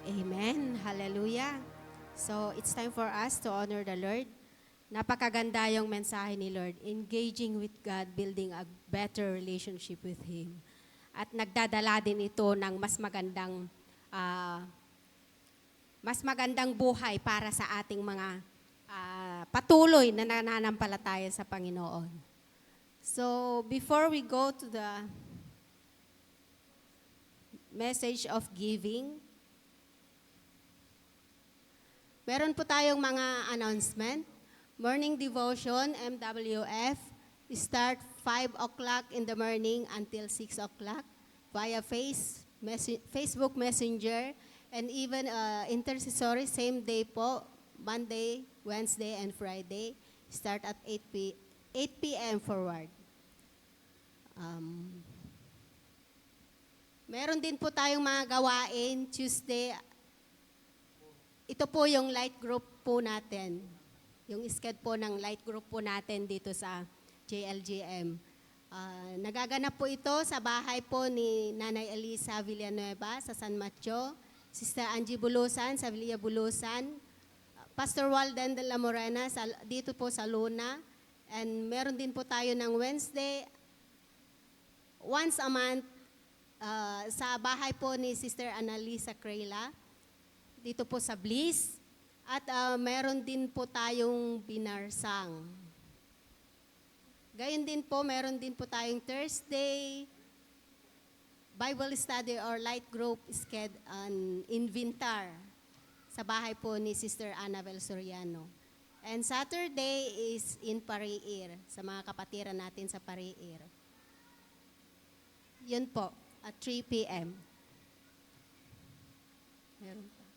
Amen. Hallelujah. So, it's time for us to honor the Lord. Napakaganda yung mensahe ni Lord. Engaging with God, building a better relationship with Him. At nagdadala din ito ng mas magandang buhay para sa ating mga patuloy na nananampalataya sa Panginoon. So, before we go to the message of giving, meron po tayong mga announcement. Morning devotion, MWF, start 5 o'clock in the morning until 6 o'clock via Facebook Messenger, and even intercessory, same day po, Monday, Wednesday, and Friday, start at 8 p.m. forward. Meron din po tayong mga gawain Tuesday. Ito po yung light group po natin. Yung schedule po ng light group po natin dito sa JLGM. Nagaganap po ito sa bahay po ni Nanay Elisa Villanueva sa San Mateo, Sister Angie Bulusan sa Villa Bulusan, Pastor Walden de la Morena dito po sa Luna, and meron din po tayo ng Wednesday, once a month, sa bahay po ni Sister Annalisa Crela, dito po sa Bliss, at meron din po tayong binarsang. Gayon din po, meron din po tayong Thursday Bible study or light group in Vintar sa bahay po ni Sister Annabel Soriano. And Saturday is in Pariir, sa mga kapatiran natin sa Pariir. Yun po, at 3 p.m. Meron pa.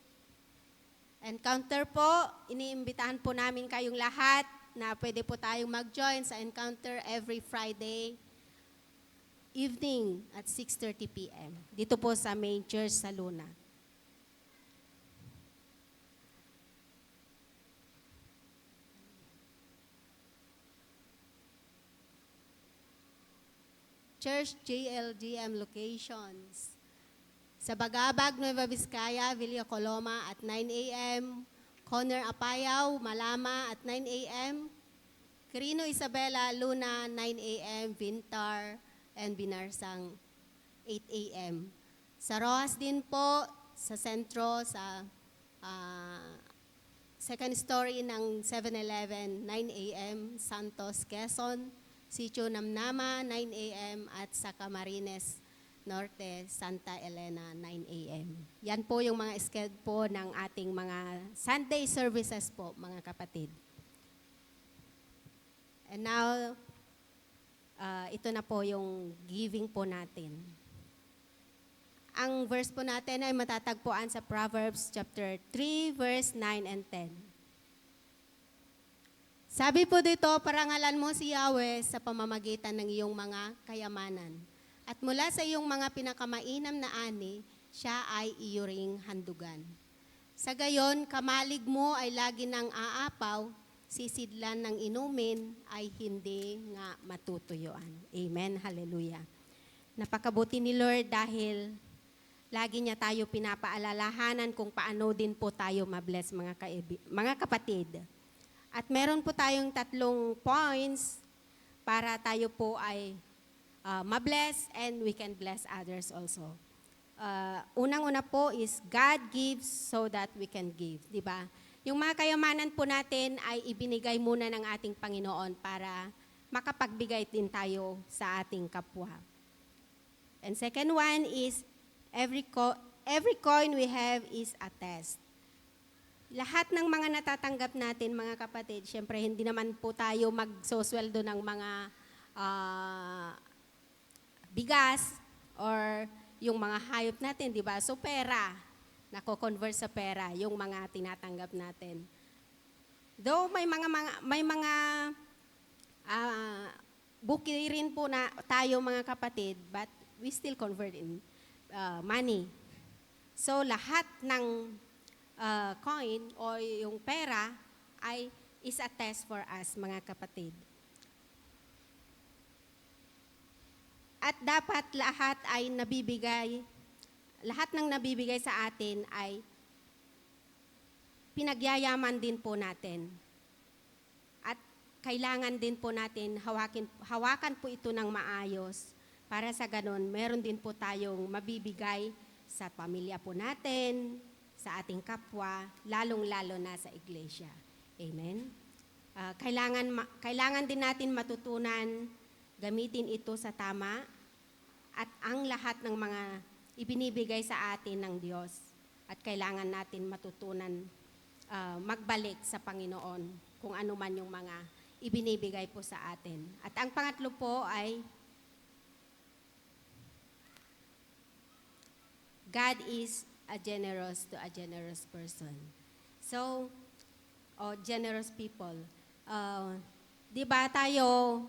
Encounter po, iniimbitahan po namin kayong lahat na pwede po tayong mag-join sa Encounter every Friday evening at 6:30 p.m. Dito po sa main church sa Luna. Church JLGM locations. Sa Bagabag, Nueva Vizcaya, Villa Coloma at 9 a.m. Conner Apayao, Malama at 9 a.m. Quirino Isabela, Luna, 9 a.m. Vintar and Binarsang, 8 a.m. Sa Rojas din po, sa sentro, sa second story ng 7-Eleven, 9 a.m. Santos, Quezon, Sitio Namnama, 9 a.m. at sa Camarines Norte, Santa Elena, 9 a.m. Yan po yung mga schedule po ng ating mga Sunday services po, mga kapatid. And now, ito na po yung giving po natin. Ang verse po natin ay matatagpuan sa Proverbs chapter 3, verse 9 and 10. Sabi po dito, parangalan mo si Yahweh sa pamamagitan ng iyong mga kayamanan. At mula sa iyong mga pinakamainam na ani, siya ay iyuring handugan. Sa gayon, kamalig mo ay lagi ng aapaw, sisidlan ng inumin ay hindi nga matutuyuan. Amen. Hallelujah. Napakabuti ni Lord dahil lagi niya tayo pinapaalalahanan kung paano din po tayo mabless mga kapatid. At meron po tayong 3 points para tayo po ay mabless and we can bless others also. Unang-una po is God gives so that we can give, di ba? Yung mga kayamanan po natin ay ibinigay muna ng ating Panginoon para makapagbigay din tayo sa ating kapwa. And second one is every coin we have is a test. Lahat ng mga natatanggap natin, mga kapatid, syempre hindi naman po tayo magsosweldo ng mga bigas or yung mga hayop natin, di ba? So pera, nako-convert sa pera, yung mga tinatanggap natin. Though may mga buki rin po na tayo mga kapatid, but we still convert in money. So lahat ng coin o yung pera ay is a test for us, mga kapatid. At dapat lahat ng nabibigay sa atin ay pinagyayaman din po natin. At kailangan din po natin hawakan po ito ng maayos para sa ganun, meron din po tayong mabibigay sa pamilya po natin, sa ating kapwa, lalong-lalo na sa iglesia. Amen? Kailangan din natin matutunan gamitin ito sa tama at ang lahat ng mga ibinibigay sa atin ng Diyos. At kailangan natin matutunan magbalik sa Panginoon kung ano man yung mga ibinibigay po sa atin. At ang pangatlo po ay God is a generous person. So, generous people. Di ba tayo,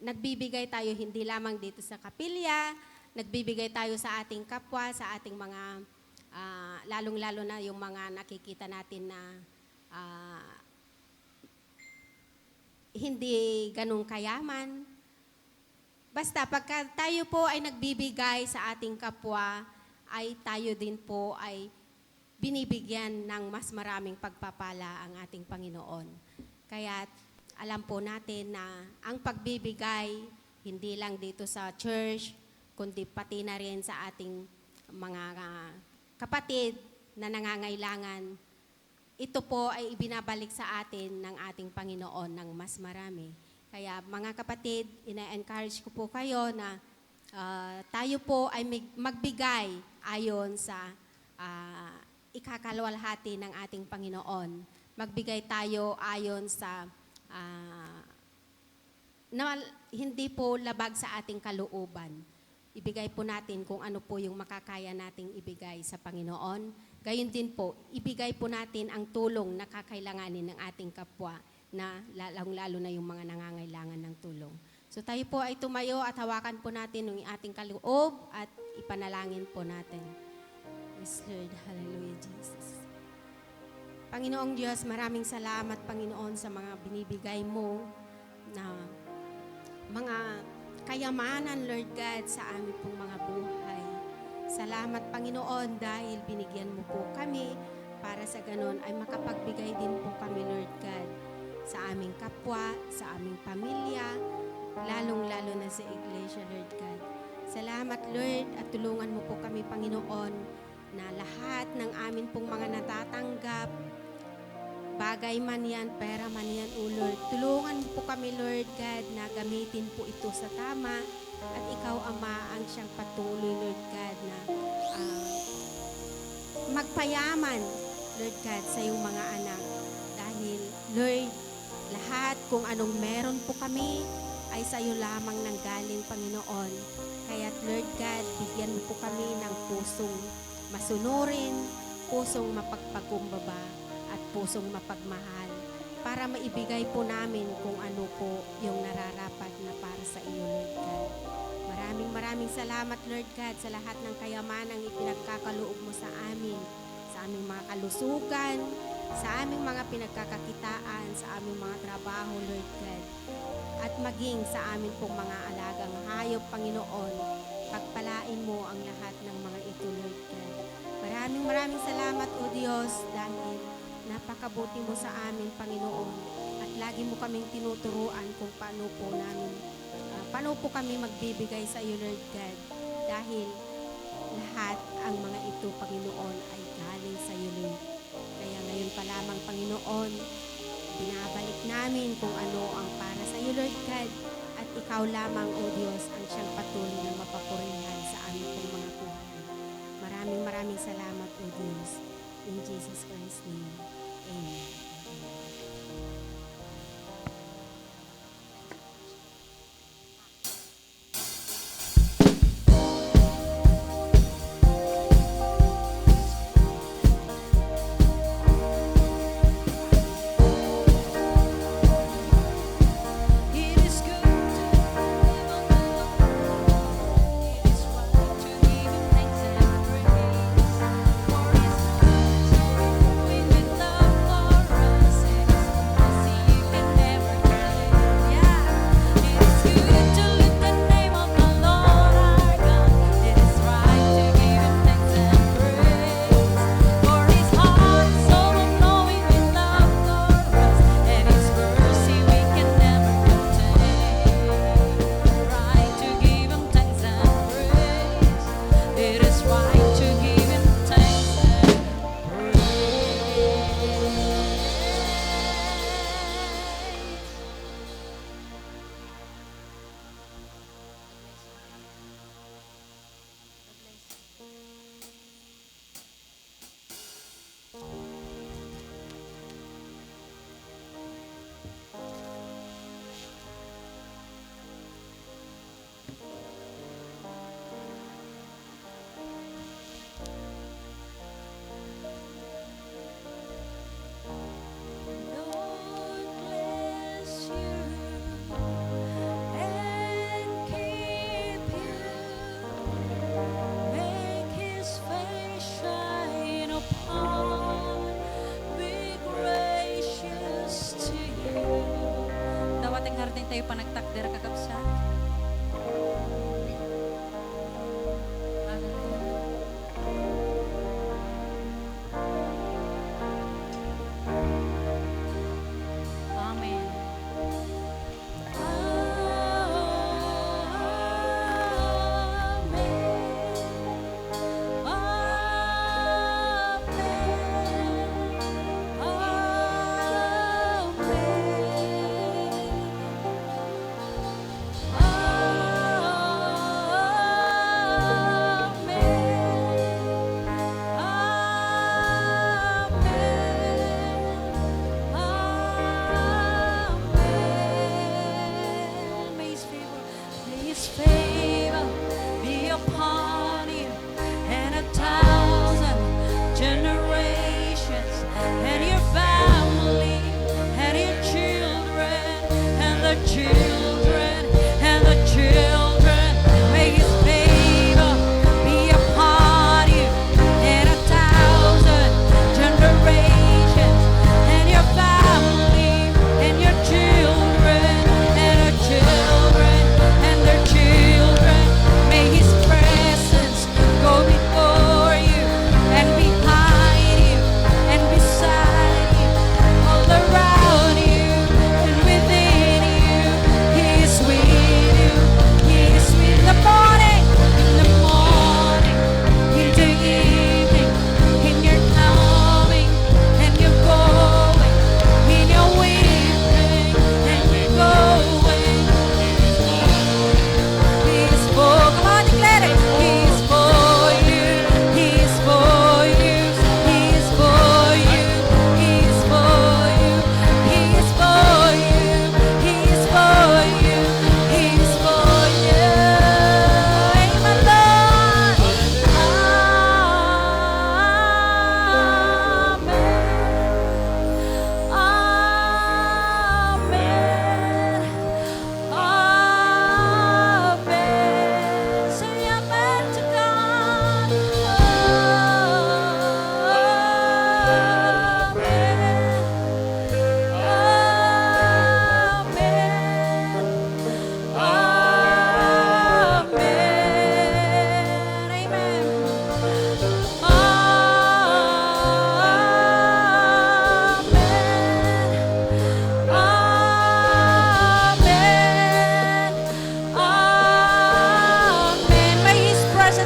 nagbibigay tayo hindi lamang dito sa kapilya, nagbibigay tayo sa ating kapwa, sa ating mga, lalong-lalo na yung mga nakikita natin na hindi ganun kayaman. Basta pagka tayo po ay nagbibigay sa ating kapwa, ay tayo din po ay binibigyan ng mas maraming pagpapala ang ating Panginoon. Kaya alam po natin na ang pagbibigay, hindi lang dito sa church, kundi pati na rin sa ating mga kapatid na nangangailangan, ito po ay ibinabalik sa atin ng ating Panginoon ng mas marami. Kaya mga kapatid, ina-encourage ko po kayo na tayo po ay magbigay ayon sa ikakalwalhati ng ating Panginoon. Magbigay tayo ayon sa na hindi po labag sa ating kalooban. Ibigay po natin kung ano po yung makakaya nating ibigay sa Panginoon. Gayon din po, ibigay po natin ang tulong na kakailanganin ng ating kapwa na lalong-lalo na yung mga nangangailangan ng tulong. So tayo po ay tumayo at hawakan po natin yung ating kaloob at ipanalangin po natin. Yes, Lord. Hallelujah, Jesus. Panginoong Diyos, maraming salamat, Panginoon, sa mga binibigay mo na mga kayamanan, Lord God, sa aming pong mga buhay. Salamat, Panginoon, dahil binigyan mo po kami para sa ganon ay makapagbigay din po kami, Lord God, sa aming kapwa, sa aming pamilya, lalong-lalo na sa iglesia, Lord God. Salamat, Lord, at tulungan mo po kami, Panginoon, na lahat ng amin pong mga natatanggap, bagay man yan, pera man yan, O Lord, tulungan mo po kami, Lord God, na gamitin po ito sa tama, at ikaw, Ama, ang siyang patuloy, Lord God, na magpayaman, Lord God, sa iyong mga anak. Dahil, Lord, lahat kung anong meron po kami ay sa iyo lamang nanggaling, Panginoon. Kaya't Lord God, bigyan mo po kami ng pusong masunurin, pusong mapagpakumbaba, at pusong mapagmahal para maibigay po namin kung ano po yung nararapat na para sa iyo, Lord God. Maraming salamat, Lord God, sa lahat ng kayamanang ipinagkakaloob mo sa amin, sa aming mga kalusugan, sa aming mga pinagkakakitaan, sa aming mga trabaho, Lord God, at maging sa amin pong mga alagang hayop, Panginoon. Pagpalain mo ang lahat ng mga ito, Lord God. Maraming salamat, O Diyos, dahil napakabuti mo sa amin, Panginoon, at lagi mo kaming tinuturuan kung paano po kami magbibigay sa iyo, Lord God, dahil lahat ang mga ito, Panginoon, ay galing sa iyo, Lord. Kaya ngayon pa lamang, Panginoon, binabalik namin kung ano ang para sa iyo, Lord God, at ikaw lamang, O Diyos, ang siyang patuloy na mapapurihan sa aming pong mga buhay. Maraming salamat, O Diyos. In Jesus Christ's name, Amen. It is good to live on the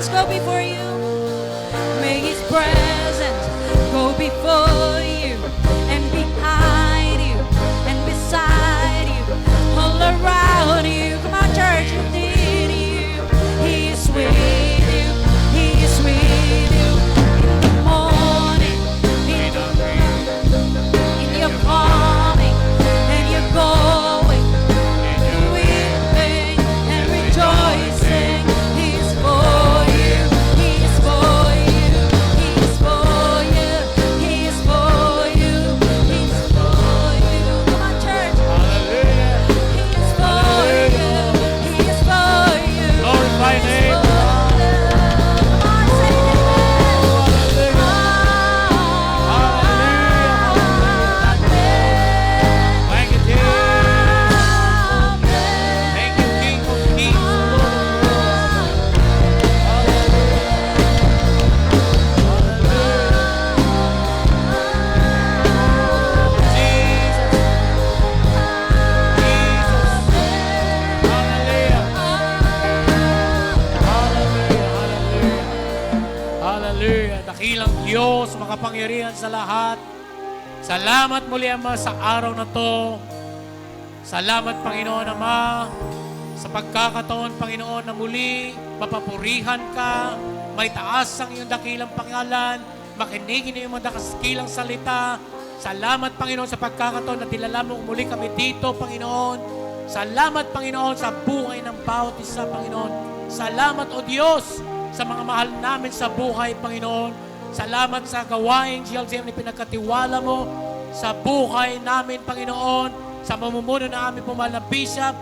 presence go before you. May His presence go before you and behind you and beside you, all around you. Come on, church, within you. He is with you. He is with you in the morning, in your coming and your going, weeping and rejoicing. He is for you. He is for you. He is for you. He is for you. He is for you. Come on, church. Hallelujah. He is for you. He is for you. Glorify He is name. for you. Come on, say it again. Thank you, Jesus. Thank you, King of Kings, Lord of Lords. Jesus. Hallelujah. Dakilang Diyos, makapangyarihan sa lahat. Salamat muli, Ama, sa araw na to. Salamat, Panginoon, Ama, sa pagkakataon, Panginoon, na muli mapapurihan ka. May taas ang iyong dakilang pangalan. Makinigin ang iyong dakilang salita. Salamat, Panginoon, sa pagkakataon na dilala mo muli kami dito, Panginoon. Salamat, Panginoon, sa buhay ng bawat isa, Panginoon. Salamat, O Diyos, sa mga mahal namin sa buhay, Panginoon. Salamat sa gawain, GLGM, na pinagkatiwala mo sa buhay namin, Panginoon. Sa mamumuno na aming pumal na Bishop,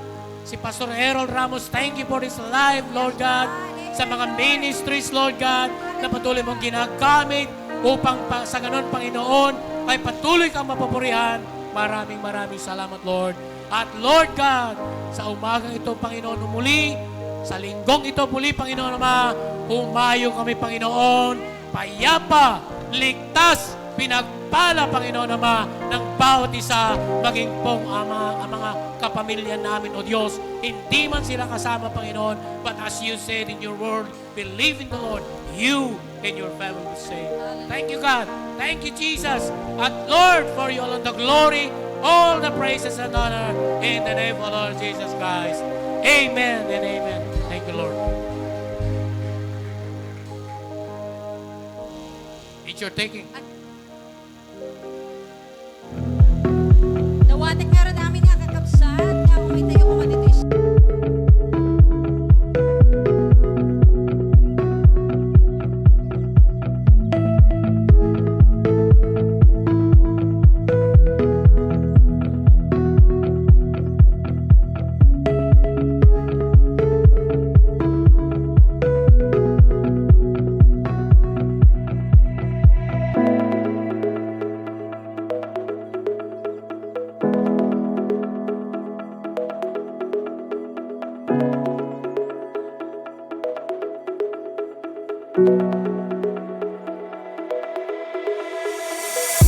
si Pastor Harold Ramos. Thank you for his life, Lord God. Sa mga ministries, Lord God, na patuloy mong ginagamit upang sa ganon, Panginoon, ay patuloy kang mapapurihan. Maraming salamat, Lord. At Lord God, sa umagang ito, Panginoon, muli, sa linggong ito muli, Panginoon Ama, humayo kami, Panginoon, payapa, ligtas, pinagpala, Panginoon Ama, ng bawat isa, maging pong Ama, ang mga kapamilya namin, O Diyos. Hindi man sila kasama, Panginoon, but as you said in your word, believe in the Lord, you and your family will say. Thank you, God. Thank you, Jesus. At Lord, for you alone the glory, all the praises and honor, in the name of Lord Jesus Christ. Amen and amen. Thank you, Lord. It's your taking. Dawatek nga rin namin nga kakabsat, nga may tayo ko dito is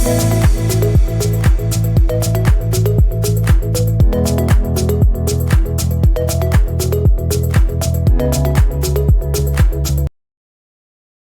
Thank you.